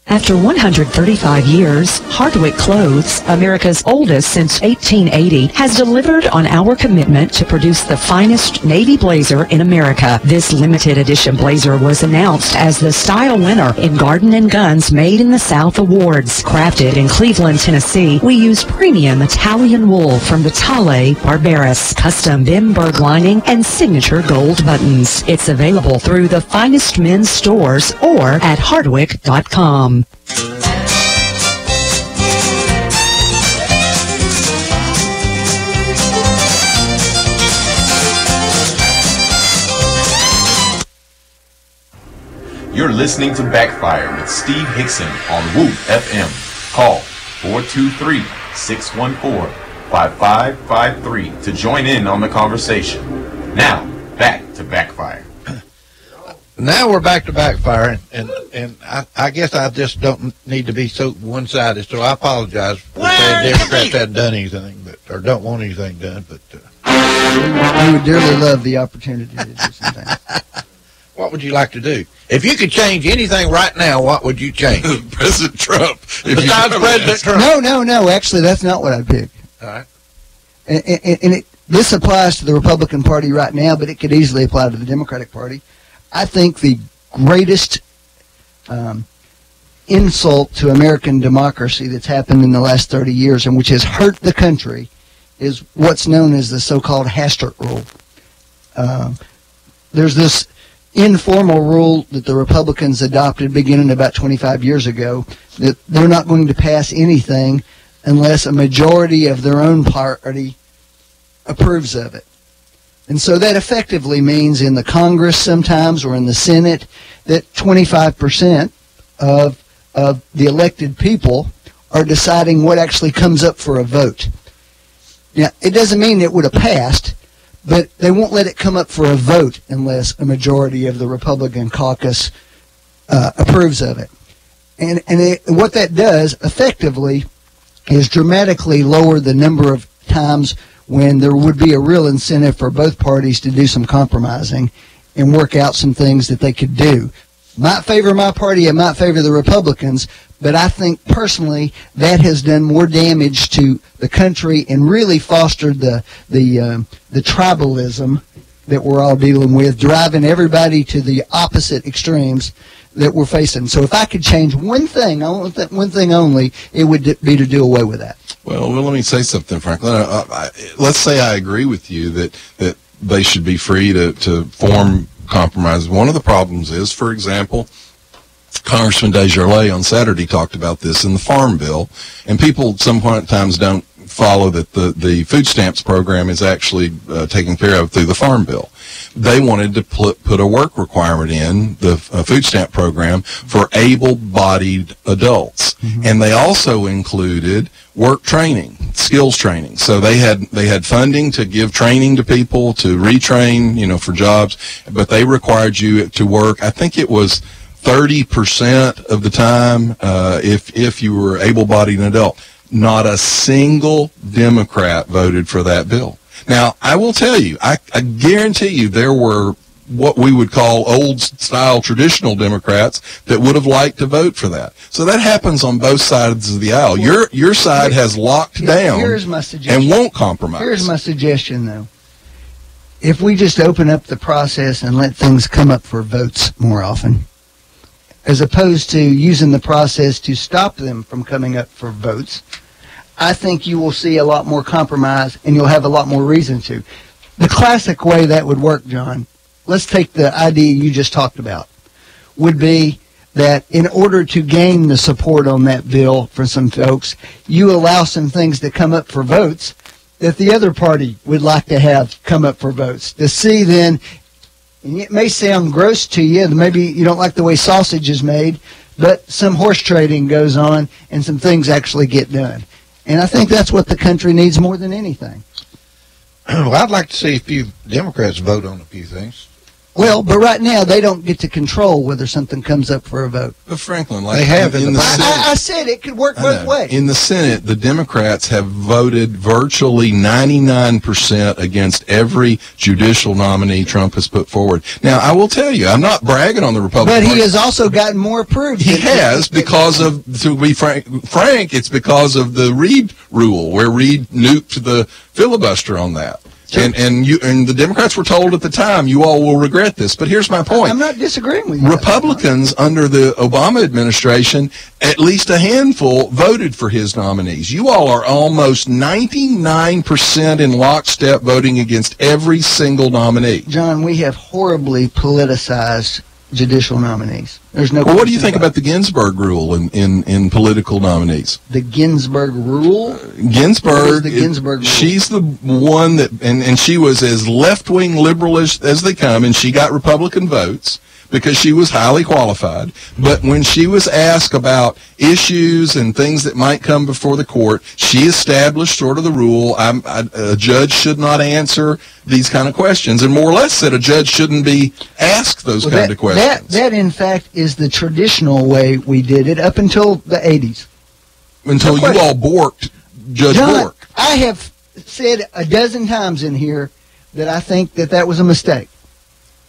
R: After 135 years, Hardwick Clothes, America's oldest since 1880, has delivered on our commitment to produce the finest navy blazer in America. This limited edition blazer was announced as the style winner in Garden & Guns Made in the South Awards. Crafted in Cleveland, Tennessee, we use premium Italian wool from the Tale Barberis, custom Bimberg lining, and signature gold buttons. It's available through the finest men's stores or at hardwick.com.
E: You're listening to Backfire with Steve Hickson on Woo FM. Call 423-614-5553 to join in on the conversation. Now, back to Backfire.
F: Now we're back to Backfire, and I guess I just don't need to be so one-sided, so I apologize for saying Democrats hadn't done anything, or don't want anything done, but...
H: we would dearly love the opportunity to do something.
F: What would you like to do? If you could change anything right now, what would you change?
G: President Trump.
F: Besides President Trump.
H: No, actually, that's not what I'd pick.
F: All right.
H: And this applies to the Republican Party right now, but it could easily apply to the Democratic Party. I think the greatest insult to American democracy that's happened in the last 30 years and which has hurt the country is what's known as the so-called Hastert Rule. There's this informal rule that the Republicans adopted beginning about 25 years ago that they're not going to pass anything unless a majority of their own party approves of it. And so that effectively means in the Congress sometimes or in the Senate that 25% of the elected people are deciding what actually comes up for a vote. Now, it doesn't mean it would have passed, but they won't let it come up for a vote unless a majority of the Republican caucus approves of it. And what that does effectively is dramatically lower the number of times when there would be a real incentive for both parties to do some compromising and work out some things that they could do. Might favor my party and might favor the Republicans, but I think personally that has done more damage to the country and really fostered the tribalism that we're all dealing with, driving everybody to the opposite extremes that we're facing. So if I could change one thing, I want that one thing only, it would be to do away with that.
G: Well, let me say something, Franklin. Let's say I agree with you that they should be free to form compromises. One of the problems is, for example, Congressman Desjardins on Saturday talked about this in the Farm Bill, and people sometimes don't follow that the food stamps program is actually taken care of through the Farm Bill. They wanted to put a work requirement in the food stamp program for able-bodied adults, and they also included work training, skills training. So they had funding to give training to people to retrain, for jobs, but they required you to work. I think it was 30% of the time if you were able-bodied and adult. Not a single Democrat voted for that bill. Now, I will tell you, I guarantee you there were what we would call old-style traditional Democrats that would have liked to vote for that. So that happens on both sides of the aisle. Your side has locked down and won't compromise.
H: Here's my suggestion, though. If we just open up the process and let things come up for votes more often, as opposed to using the process to stop them from coming up for votes, I think you will see a lot more compromise and you'll have a lot more reason to. The classic way that would work, John, let's take the idea you just talked about. would be that in order to gain the support on that bill for some folks, you allow some things that come up for votes that the other party would like to have come up for votes. To see then, and it may sound gross to you, maybe you don't like the way sausage is made, but some horse trading goes on and some things actually get done. And I think that's what the country needs more than anything.
F: Well, I'd like to see a few Democrats vote on a few things.
H: Well, but right now they don't get to control whether something comes up for a vote.
G: But Franklin, like
F: they have
G: in the Senate,
H: I said it could work both ways.
G: In the Senate, the Democrats have voted virtually 99% against every judicial nominee Trump has put forward. Now, I will tell you, I'm not bragging on the Republican
H: But
G: Party.
H: he has also gotten more approved.
G: He has, because of, to be frank, it's because of the Reid rule, where Reid nuked the filibuster on that. Sure. And the Democrats were told at the time, you all will regret this. But here's my point.
H: I'm not disagreeing with you.
G: Republicans under the Obama administration, at least a handful, voted for his nominees. You all are almost 99% in lockstep voting against every single nominee.
H: John, we have horribly politicized judicial nominees. There's no.
G: Well, what do you think about the Ginsburg rule in political nominees?
H: The Ginsburg rule?
G: Ginsburg,
H: the Ginsburg rule?
G: She's the one that, and she was as left-wing liberalist as they come, and she got Republican votes because she was highly qualified. But when she was asked about issues and things that might come before the court, she established sort of the rule, a judge should not answer these kind of questions, and more or less said a judge shouldn't be asked those kind of questions.
H: That, in fact, is the traditional way we did it up until the 80s.
G: Until you all borked Judge Bork.
H: I have said a dozen times in here that I think that was a mistake.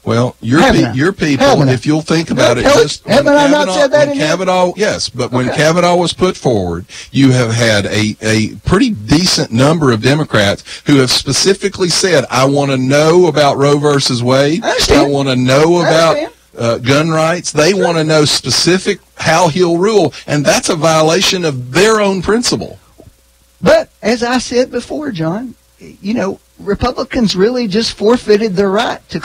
G: Well, your people, if you'll think about it, just
H: haven't I not said that in
G: Kavanaugh? Yes, but when Kavanaugh was put forward, you have had a pretty decent number of Democrats who have specifically said, I want to know about Roe versus Wade. I want to know about gun rights. They want to know specific how he'll rule, and that's a violation of their own principle.
H: But as I said before, John, you know, Republicans really just forfeited their right to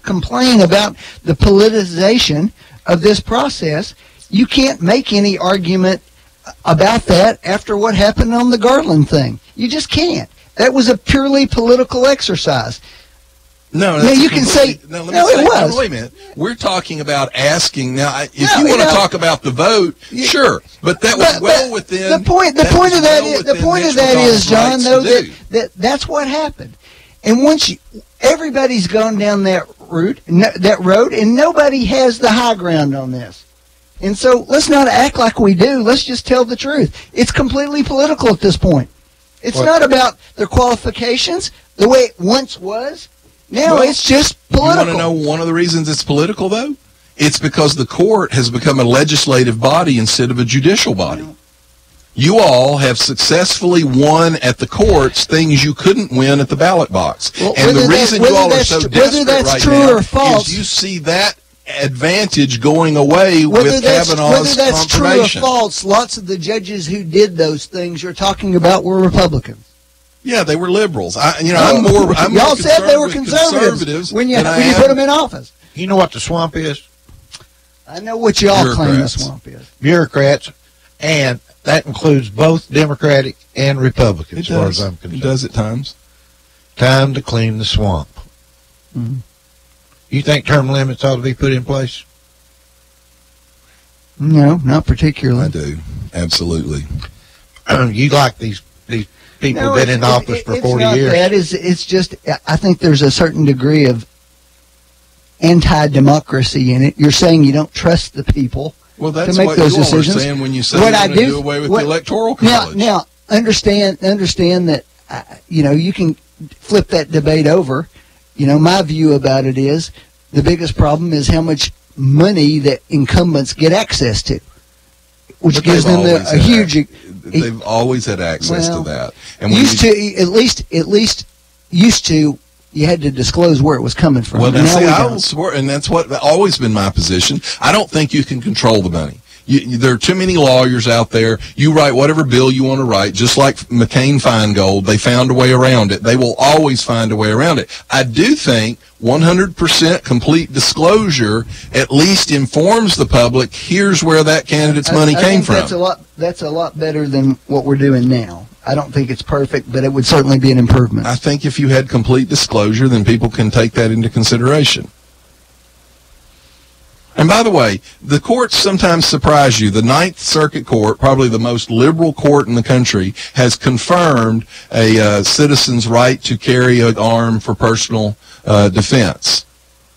H: complain about the politicization of this process. You can't make any argument about that after what happened on the Garland thing. You just can't. That was a purely political exercise.
G: No,
H: you can say, it was.
G: Wait a minute. We're talking about asking. Now, if you want to talk about the vote, sure. But that was well within.
H: The point of that is, John, though, that's what happened. And once everybody's gone down that road, and nobody has the high ground on this. And so let's not act like we do. Let's just tell the truth. It's completely political at this point. It's not about their qualifications the way it once was. Now it's just political.
G: You want to know one of the reasons it's political, though? It's because the court has become a legislative body instead of a judicial body. You all have successfully won at the courts things you couldn't win at the ballot box.
H: Well,
G: and the reason you all are so desperate right now
H: false,
G: is you see that advantage going away with Kavanaugh's
H: Whether that's
G: confirmation.
H: true or false, lots of the judges who did those things you're talking about were Republicans.
G: Yeah, they were liberals. I'm more
H: Y'all said they were conservatives when you put them in office.
F: You know what the swamp is?
H: I know what y'all claim the swamp is.
F: Bureaucrats, and that includes both Democratic and Republican, as far as I'm concerned.
G: It does at times.
F: Time to clean the swamp.
H: Mm-hmm.
F: You think term limits ought to be put in place?
H: No, not particularly.
G: I do. Absolutely.
F: You like these people have been in office for 40 years.
H: It's just, I think there's a certain degree of anti-democracy in it. You're saying you don't trust the people
G: to make
H: those
G: you
H: decisions.
G: Are saying when you say you want to do away with the Electoral College.
H: Now, understand that, you can flip that debate over. My view about it is the biggest problem is how much money that incumbents get access to, which gives them a huge.
G: They've always had access to that, and
H: used to you had to disclose where it was coming from.
G: Well, and that's what always been my position. I don't think you can control the money. There are too many lawyers out there. You write whatever bill you want to write, just like McCain-Feingold. They found a way around it. They will always find a way around it. I do think 100% complete disclosure at least informs the public, here's where that candidate's money came from.
H: That's a lot better than what we're doing now. I don't think it's perfect, but it would certainly be an improvement.
G: I think if you had complete disclosure, then people can take that into consideration. And by the way, the courts sometimes surprise you. The Ninth Circuit Court, probably the most liberal court in the country, has confirmed a citizen's right to carry an arm for personal defense.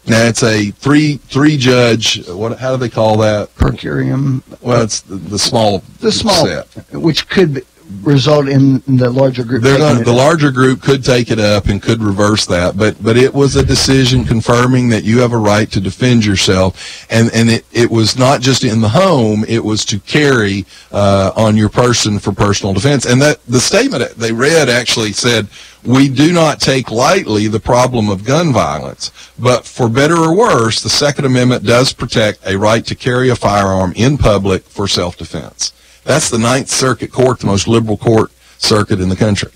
G: Now, it's a three-judge, how do they call that?
H: Per curiam.
G: Well, it's the small set.
H: Which could result in the larger group.
G: The larger group could take it up and could reverse that, but it was a decision confirming that you have a right to defend yourself, and it was not just in the home, it was to carry on your person for personal defense. And that the statement they read actually said, we do not take lightly the problem of gun violence, but for better or worse, the Second Amendment does protect a right to carry a firearm in public for self-defense. That's the Ninth Circuit Court, the most liberal court circuit in the country.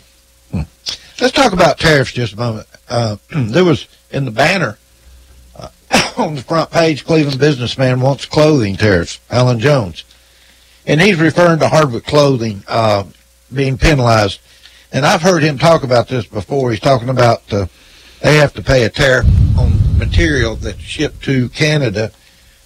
F: Let's talk about tariffs just a moment. There was in the banner on the front page, Cleveland businessman wants clothing tariffs, Alan Jones. And he's referring to Hardwick clothing being penalized. And I've heard him talk about this before. He's talking about they have to pay a tariff on material that's shipped to Canada,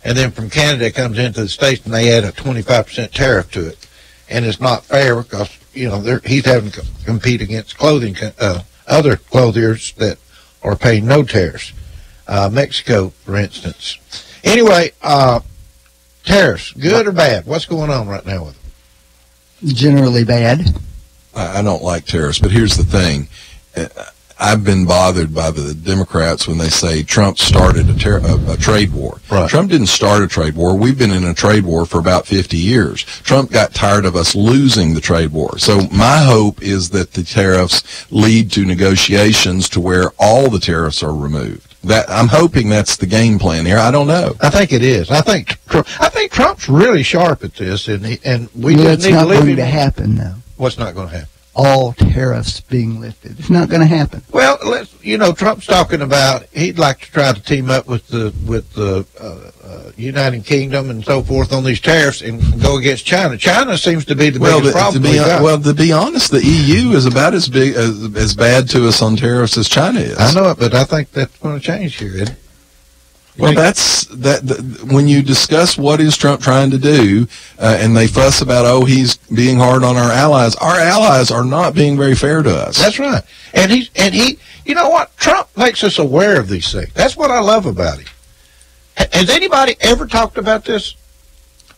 F: and then from Canada it comes into the States and they add a 25% tariff to it. And it's not fair because, he's having to compete against other clothiers that are paying no tariffs. Mexico, for instance. Anyway, tariffs, good or bad? What's going on right now with them?
H: Generally bad.
G: I don't like tariffs, but here's the thing. I've been bothered by the Democrats when they say Trump started a trade war.
F: Right.
G: Trump didn't start a trade war. We've been in a trade war for about 50 years. Trump got tired of us losing the trade war. So my hope is that the tariffs lead to negotiations to where all the tariffs are removed. I'm hoping that's the game plan here. I don't know.
F: I think it is. I think Trump's really sharp at this, and we just need to leave him.
H: It's not going to happen, though.
F: What's not going to happen?
H: All tariffs being lifted. It's not going to happen.
F: Well, Trump's talking about he'd like to try to team up with the United Kingdom and so forth on these tariffs and go against China. China seems to be the biggest problem.
G: To be honest, the EU is about as bad to us on tariffs as China is.
F: I know it, but I think that's going to change here, isn't it?
G: Well, when you discuss what is Trump trying to do, and they fuss about, he's being hard on our allies are not being very fair to us.
F: That's right. And he, you know what? Trump makes us aware of these things. That's what I love about him. Has anybody ever talked about this?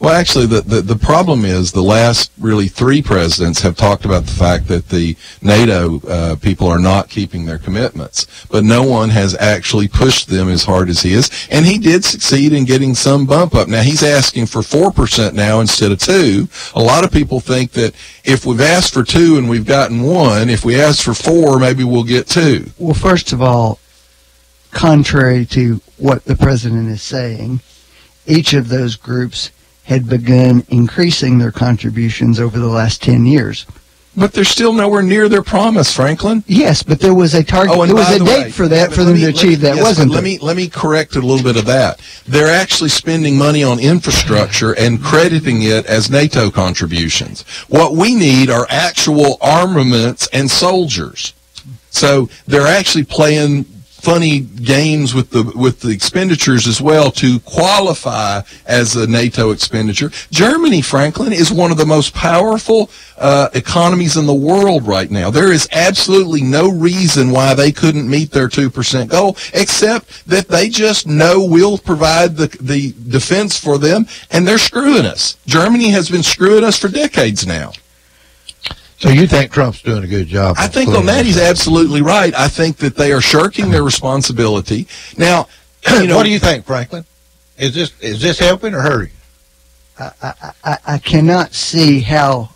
G: Well, actually, the problem is the last really 3 presidents have talked about the fact that the NATO people are not keeping their commitments, but no one has actually pushed them as hard as he is, and he did succeed in getting some bump up. Now, he's asking for 4% now instead of 2%. A lot of people think that if we've asked for 2 and we've gotten 1, if we ask for 4, maybe we'll get 2.
H: Well, first of all, contrary to what the president is saying, each of those groups had begun increasing their contributions over the last 10 years.
G: But they're still nowhere near their promise, Franklin.
H: Yes, but there was a target. There was a date for that for them to achieve that, wasn't there?
G: Let me correct a little bit of that. They're actually spending money on infrastructure and crediting it as NATO contributions. What we need are actual armaments and soldiers. So they're actually playing funny games with the expenditures as well to qualify as a NATO expenditure. Germany, Franklin, is one of the most powerful economies in the world right now. There is absolutely no reason why they couldn't meet their 2% goal, except that they just know we'll provide the defense for them, and they're screwing us. Germany has been screwing us for decades now.
F: So you think Trump's doing a good job?
G: I think on that he's absolutely right. I think that they are shirking their responsibility. Now,
F: what do you think, Franklin? Is this helping or hurting?
H: I cannot see how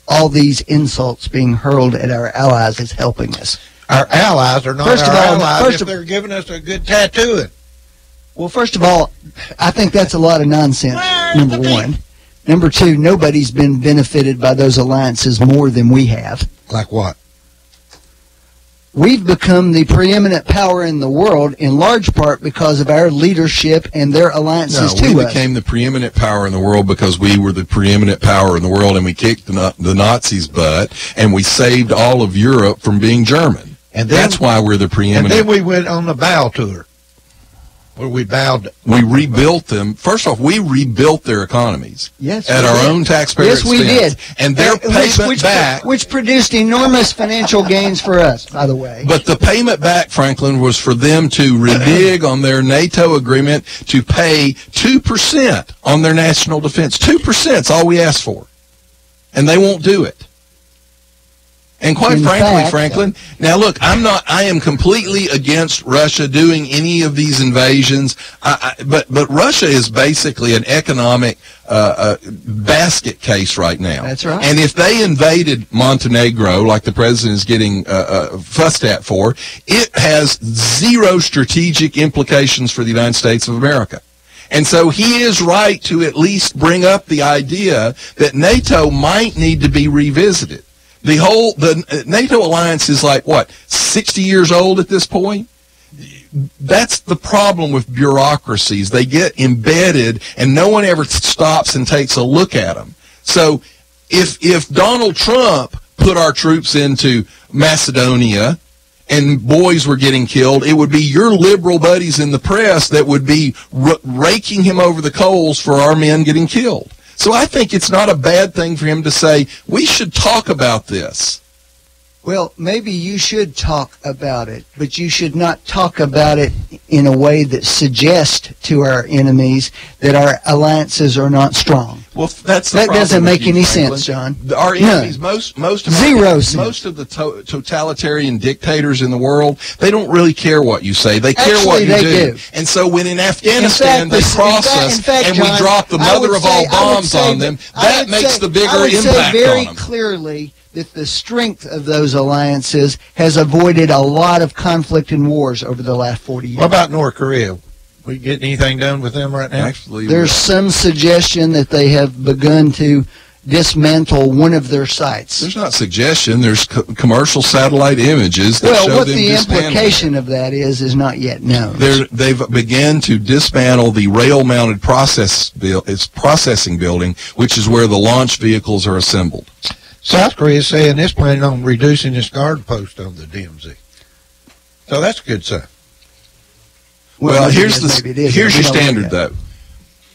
H: all these insults being hurled at our allies is helping us.
F: Our allies are not our allies if they're giving us a good tattooing.
H: Well, first of all, I think that's a lot of nonsense. number one. Number two, nobody's been benefited by those alliances more than we have.
F: Like what?
H: We've become the preeminent power in the world in large part because of our leadership and their alliances to us.
G: We became the preeminent power in the world because we were the preeminent power in the world, and we kicked the Nazis' butt, and we saved all of Europe from being German. And that's why we're the preeminent.
F: And then we went on the bow tour, where we bowed.
G: We rebuilt them. First off, we rebuilt their economies.
H: Yes,
G: at our own taxpayer expense.
H: Yes, we did.
G: And their payment back,
H: which produced enormous financial gains for us, by the way.
G: But the payment back, Franklin, was for them to renege on their NATO agreement to pay 2% on their national defense. 2% is all we asked for, and they won't do it. And quite frankly, Franklin, now look, I am completely against Russia doing any of these invasions, but Russia is basically an economic basket case right now.
H: That's right.
G: And if they invaded Montenegro, like the president is getting fussed at for, it has zero strategic implications for the United States of America. And so he is right to at least bring up the idea that NATO might need to be revisited. The NATO alliance is like, what, 60 years old at this point? That's the problem with bureaucracies. They get embedded, and no one ever stops and takes a look at them. So if Donald Trump put our troops into Macedonia and boys were getting killed, it would be your liberal buddies in the press that would be raking him over the coals for our men getting killed. So I think it's not a bad thing for him to say, we should talk about this.
H: Well, maybe you should talk about it, but you should not talk about it in a way that suggests to our enemies that our alliances are not strong.
G: Well, that
H: doesn't make any sense, John.
G: Our enemies, most of the totalitarian dictators in the world, they don't really care what you say. They care what you do. And so when in Afghanistan they cross us and we drop the mother of all bombs on them, that makes the bigger impact on them.
H: I would say very clearly that the strength of those alliances has avoided a lot of conflict and wars over the last 40 years.
F: What about North Korea? We getting anything done with them right now?
G: Actually,
H: there's some suggestion that they have begun to dismantle one of their sites.
G: There's not suggestion. There's commercial satellite images that show them
H: what the implication of that is not yet known.
G: They've begun to dismantle the rail-mounted processing building, which is where the launch vehicles are assembled.
F: South Korea is saying it's planning on reducing its guard post on the DMZ. So that's a good sign.
G: Well, here's your standard, though.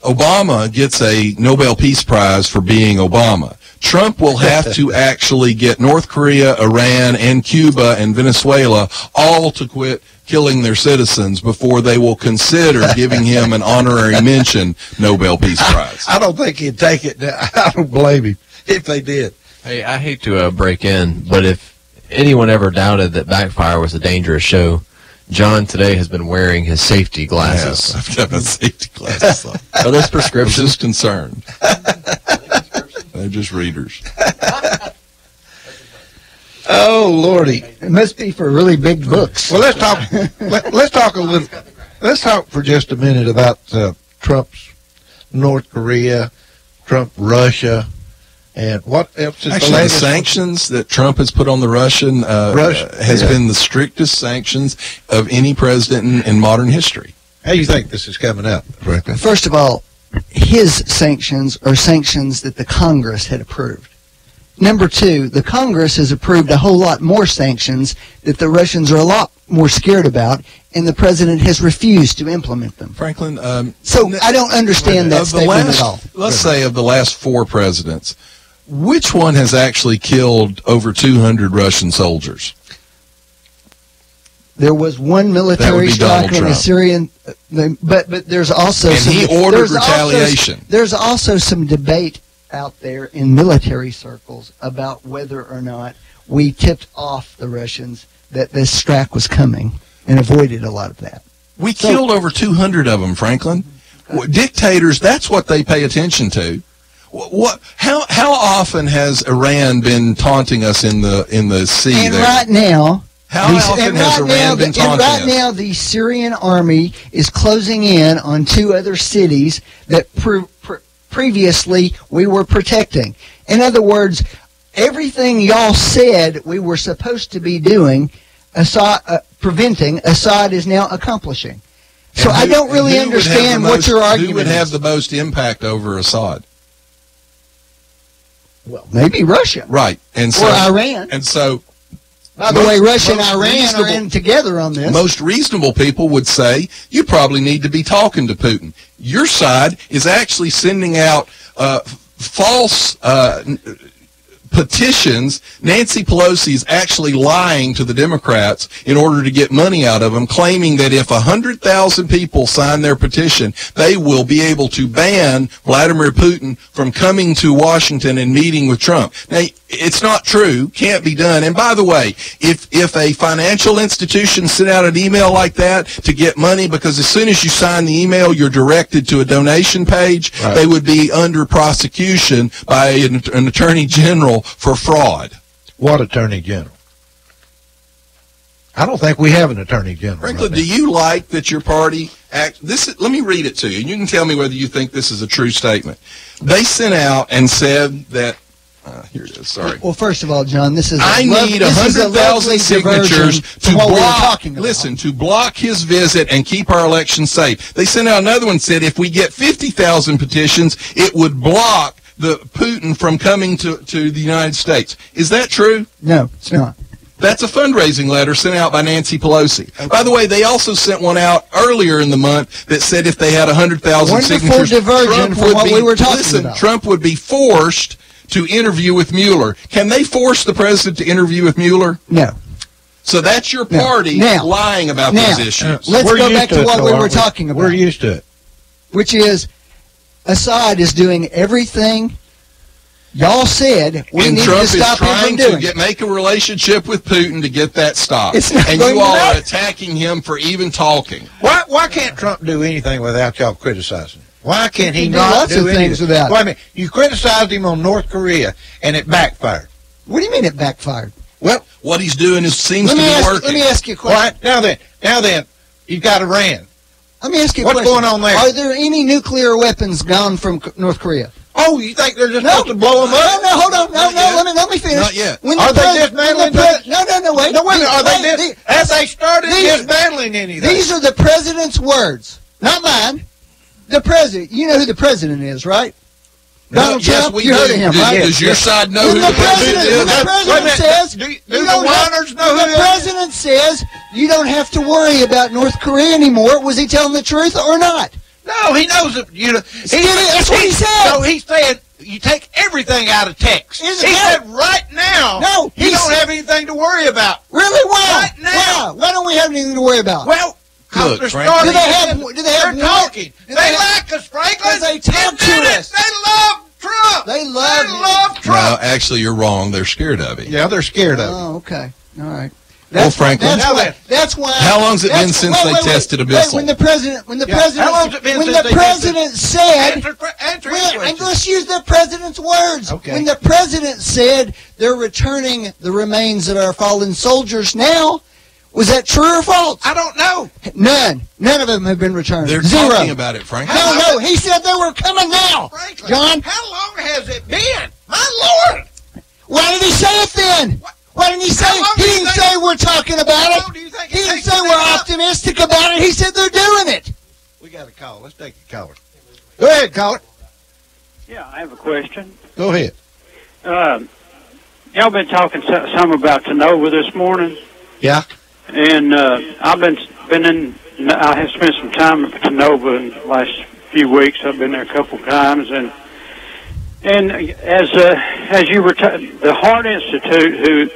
G: Obama gets a Nobel Peace Prize for being Obama. Trump will have to actually get North Korea, Iran, and Cuba and Venezuela all to quit killing their citizens before they will consider giving him an honorary mention Nobel Peace Prize.
F: I don't think he'd take it. I don't blame him if they did.
K: Hey, I hate to break in, but if anyone ever doubted that Backfire was a dangerous show, John today has been wearing his safety glasses.
G: I've got my safety glasses on.
K: Are those prescriptions?
G: I'm just concerned. They're just readers.
F: Oh, Lordy.
H: It must be for really big books.
F: Well, let's talk for just a minute about Trump's North Korea, Trump Russia. And what else is
G: actually the sanctions that Trump has put on the Russian has been the strictest sanctions of any president in modern history.
F: How do you think this is coming out, Franklin?
H: First of all, his sanctions are sanctions that the Congress had approved. Number two, the Congress has approved a whole lot more sanctions that the Russians are a lot more scared about, and the president has refused to implement them.
G: Franklin,
H: so I don't understand that statement at all.
G: Let's say of the last 4 presidents, which one has actually killed over 200 Russian soldiers?
H: There was one military strike on a Syrian, but there's also
G: he ordered retaliation.
H: There's also some debate out there in military circles about whether or not we tipped off the Russians that this strike was coming and avoided a lot of that.
G: We killed over 200 of them, Franklin. Dictators, that's what they pay attention to. How often has Iran been taunting us in the sea?
H: And
G: there?
H: Right now,
G: how often has Iran been taunting us?
H: Right now, the Syrian army is closing in on 2 other cities that previously we were protecting. In other words, everything y'all said we were supposed to be doing, preventing, Assad is now accomplishing. So I don't really understand what your argument is.
G: Who would have the most impact over Assad?
H: Well, maybe Russia.
G: Right. And so,
H: or Iran.
G: And so,
H: by the way, Russia and Iran are in together on this.
G: Most reasonable people would say you probably need to be talking to Putin. Your side is actually sending out false petitions. Nancy Pelosi is actually lying to the Democrats in order to get money out of them, claiming that if 100,000 people sign their petition, they will be able to ban Vladimir Putin from coming to Washington and meeting with Trump. Now, it's not true, can't be done. And by the way, if a financial institution sent out an email like that to get money, because as soon as you sign the email, you're directed to a donation page, right, they would be under prosecution by an attorney general for fraud.
F: What attorney general? I don't think we have an attorney general.
G: Franklin, do you like that your party let me read it to you, and you can tell me whether you think this is a true statement. They sent out and said that here it is, sorry.
H: Well, first of all, John, this is
G: I need 100,000 signatures to block, to block his visit and keep our election safe. They sent out another one that said if we get 50,000 petitions, it would block the Putin from coming to the United States. Is that true?
H: No, it's not.
G: That's a fundraising letter sent out by Nancy Pelosi. Okay. By the way, they also sent one out earlier in the month that said if they had 100,000 signatures,
H: diversion from what we were talking about.
G: Trump would be forced to interview with Mueller. Can they force the president to interview with Mueller?
H: No.
G: So that's your party lying about these issues.
H: Let's go back to what we were talking about.
F: We're used to it.
H: Which is, Assad is doing everything y'all said we need to stop him from doing.
G: And Trump is trying to make a relationship with Putin to get that stopped. And you all are attacking him for even talking.
F: Why can't Trump do anything without y'all criticizing him? Why can't he
H: do
F: not
H: lots
F: do
H: of things
F: anything?
H: without?
F: Well, I mean, you criticized him on North Korea, and it backfired.
H: What do you mean it backfired?
F: Well,
G: what he's doing seems to be working.
H: Let me ask you a question.
F: Now then, you've got Iran.
H: Let me ask you a question.
F: What's going on there?
H: Are there any nuclear weapons gone from North Korea?
F: Oh, you think they're just supposed to blow them up?
H: No, hold on. Let me finish.
G: Not yet.
F: Are they dismantling things?
H: No, wait.
F: No, wait a minute. Have they started dismantling anything?
H: These are the president's words, not mine. The president. You know who the president is, right? Donald Trump.
G: Yes,
H: you heard of him, right?
G: Does your side know who the president is?
H: The president says,
F: do the Whiners know who
H: the president says you don't have to worry about North Korea anymore. Was he telling the truth or not?
F: No, he knows it.
H: That's what he said.
F: No, he said you take everything out of text. He said right now you don't have anything to worry about.
H: Really? Why?
F: Right now.
H: Why don't we have anything to worry about?
F: Well,
G: look,
H: do they have
F: talking? They like us, Franklin.
H: They talk to us.
F: They love Trump.
H: They love
F: Trump.
G: No, actually, you're wrong. They're scared of it.
F: Yeah, they're scared of it.
H: Oh, okay. All right.
G: Well, Franklin,
H: that's why.
G: How long's it been since they tested a missile?
H: When the president said, and let's use the president's words. Okay. When the president said they're returning the remains of our fallen soldiers now, was that true or false?
F: I don't know.
H: None of them have been returned.
G: They're
H: Zero.
G: talking about it, Franklin.
H: No, he said they were coming now.
F: Franklin,
H: John,
F: how long has it been? My Lord.
H: Why did he say it then? Why didn't he say? He didn't say we're talking about it. He didn't say we're optimistic about it. He said they're doing it.
F: We got a call. Let's take a caller. Go ahead, caller.
S: Yeah, I have a question.
F: Go ahead.
S: Y'all been talking some about Tanoba this morning.
F: Yeah.
S: And I've been in. I have spent some time at Tanoba in the last few weeks. I've been there a couple times, and as you were the Heart Institute, who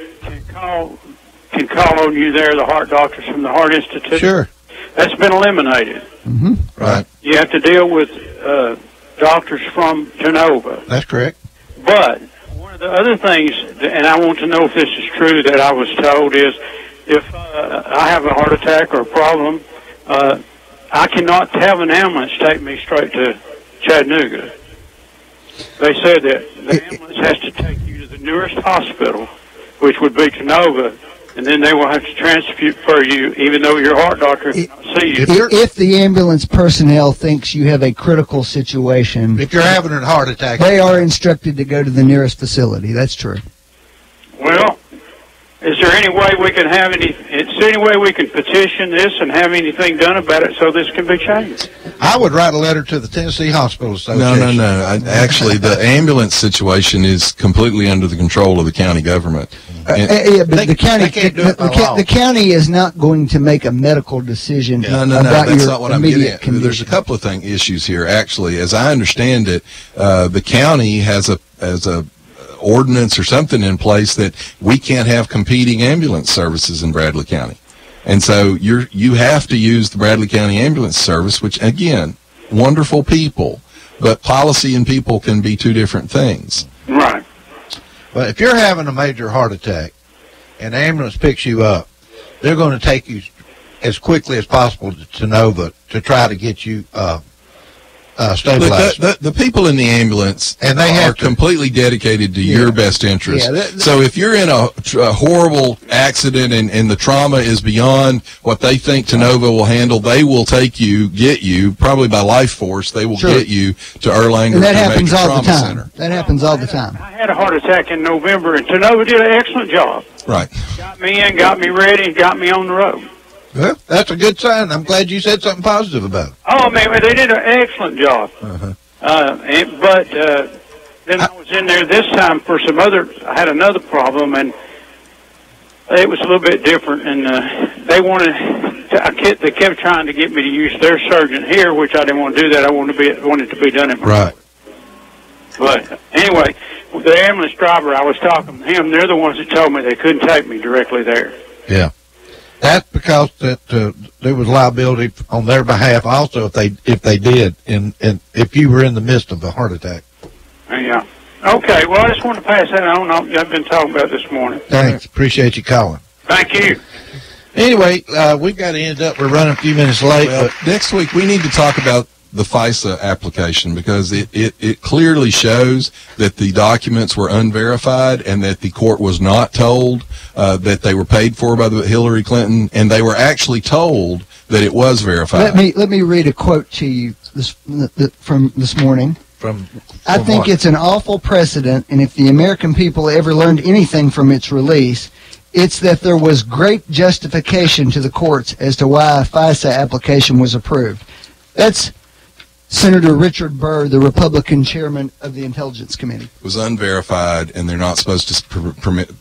S: can call on you there, the heart doctors from the Heart Institute.
F: Sure.
S: That's been eliminated.
F: Mm-hmm. Right.
S: You have to deal with doctors from Genova.
F: That's correct.
S: But one of the other things, and I want to know if this is true, that I was told is, if I have a heart attack or a problem, I cannot have an ambulance take me straight to Chattanooga. They said that the ambulance has to take you to the nearest hospital, which would be Genova, and then they will have to transfer you, even though your heart doctor cannot see you.
H: If the ambulance personnel thinks you have a critical situation,
F: if you're having a heart attack,
H: they are instructed to go to the nearest facility. That's true.
S: Well, is there any way we can have is there any way we can petition this and have anything done about it so this can be changed?
F: I would write a letter to the Tennessee Hospital Association.
G: No. Actually, the ambulance situation is completely under the control of the county government.
H: But the county is not going to make a medical decision
G: No,
H: about
G: that's
H: your
G: not what I'm getting
H: immediate
G: at.
H: condition.
G: There's a couple of issues here, actually. As I understand it, the county has a ordinance or something in place that we can't have competing ambulance services in Bradley County. And so you have to use the Bradley County Ambulance Service, which, again, wonderful people, but policy and people can be two different things.
S: Right.
F: But if you're having a major heart attack and the ambulance picks you up, they're going to take you as quickly as possible to Nova to try to get you stabilized.
G: Look, the people in the ambulance are completely dedicated to your best interest. So if you're in a horrible accident and the trauma is beyond what they think Tenova will handle, they will get you, probably by life force, they will get you to Erlanger.
H: And that happens all
G: Trauma
H: the time.
G: Center.
H: That happens all the time.
S: I had a heart attack in November, and Tenova did an excellent job.
G: Right.
S: Got me in, got me ready, and got me on the road.
F: Well, that's a good sign. I'm glad you said something positive about it.
S: Oh, man, they did an excellent job. But then I was in there this time for I had another problem, and it was a little bit different. And they kept trying to get me to use their surgeon here, which I didn't want to do that. I wanted it to be done at my
F: right.
S: But anyway, the ambulance driver, I was talking to him. They're the ones that told me they couldn't take me directly there.
F: Yeah. That's because there was liability on their behalf also if they did, and if you were in the midst of a heart attack.
S: Yeah. Okay, well, I just wanted to pass that on. I've been talking about this morning.
F: Thanks. Appreciate you calling.
S: Thank you.
F: Anyway, we've got to end up. We're running a few minutes late.
G: Well,
F: but
G: next week we need to talk about the FISA application, because it clearly shows that the documents were unverified and that the court was not told that they were paid for by the Hillary Clinton, and they were actually told that it was verified.
H: Let me read a quote to you from this morning. I think it's an awful precedent, and if the American people ever learned anything from its release, it's that there was great justification to the courts as to why a FISA application was approved. That's Senator Richard Burr, the Republican chairman of the Intelligence Committee.
G: It was unverified, and they're not supposed to permit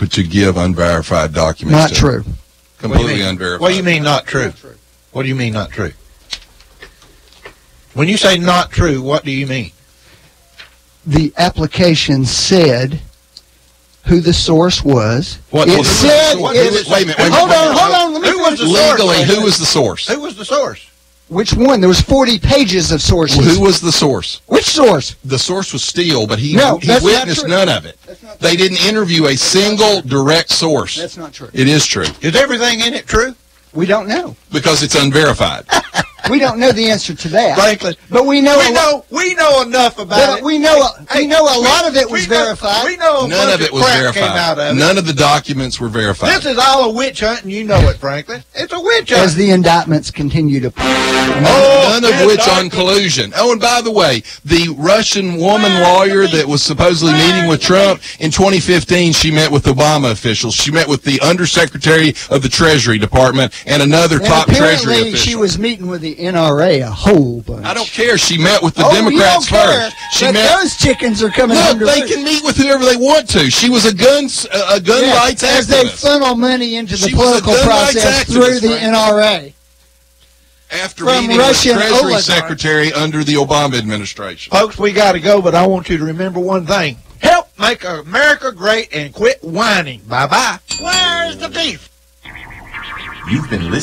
G: to give unverified documents.
H: Not true.
G: Completely unverified.
F: What do you mean not true? What do you mean not true? When you say not true, what do you mean?
H: The application said who the source was.
G: What
H: it
G: was the
H: said.
G: source? Wait a minute.
H: Hold on. Let me
F: who was the
G: legally,
F: source?
G: who was the source?
F: Who was the source?
H: Which one? There was 40 pages of sources.
G: Well, who was the source?
H: Which source?
G: The source was Steele, but he
H: that's not
G: witnessed
H: true.
G: none of it. They didn't interview a single direct source.
H: That's not true.
G: It is true.
F: Is everything in it true?
H: We don't know.
G: Because it's unverified.
H: We don't know the answer to that.
F: Frankly,
H: but we know
F: enough about it.
H: We know a lot of it was verified.
F: We know
G: none of it was verified. None of the documents were verified.
F: This is all a witch hunt, and you know it, Franklin. It's a witch hunt.
H: As the indictments continue to
G: none of which on collusion. Oh, and by the way, the Russian woman lawyer that was supposedly meeting with Trump in 2015, she met with Obama officials. She met with the Undersecretary of the Treasury Department and another top Treasury official.
H: She was meeting with the NRA a whole bunch.
G: I don't care. She met with the Democrats first.
H: Those chickens are coming under.
G: They can meet with whoever they want to. She was a gun rights activist.
H: As they funnel money into the political process through the NRA.
G: After meeting with the Treasury Secretary under the Obama administration.
F: Folks, we got to go, but I want you to remember one thing. Help make America great and quit whining. Bye-bye. Where's the beef?
E: You've been listening.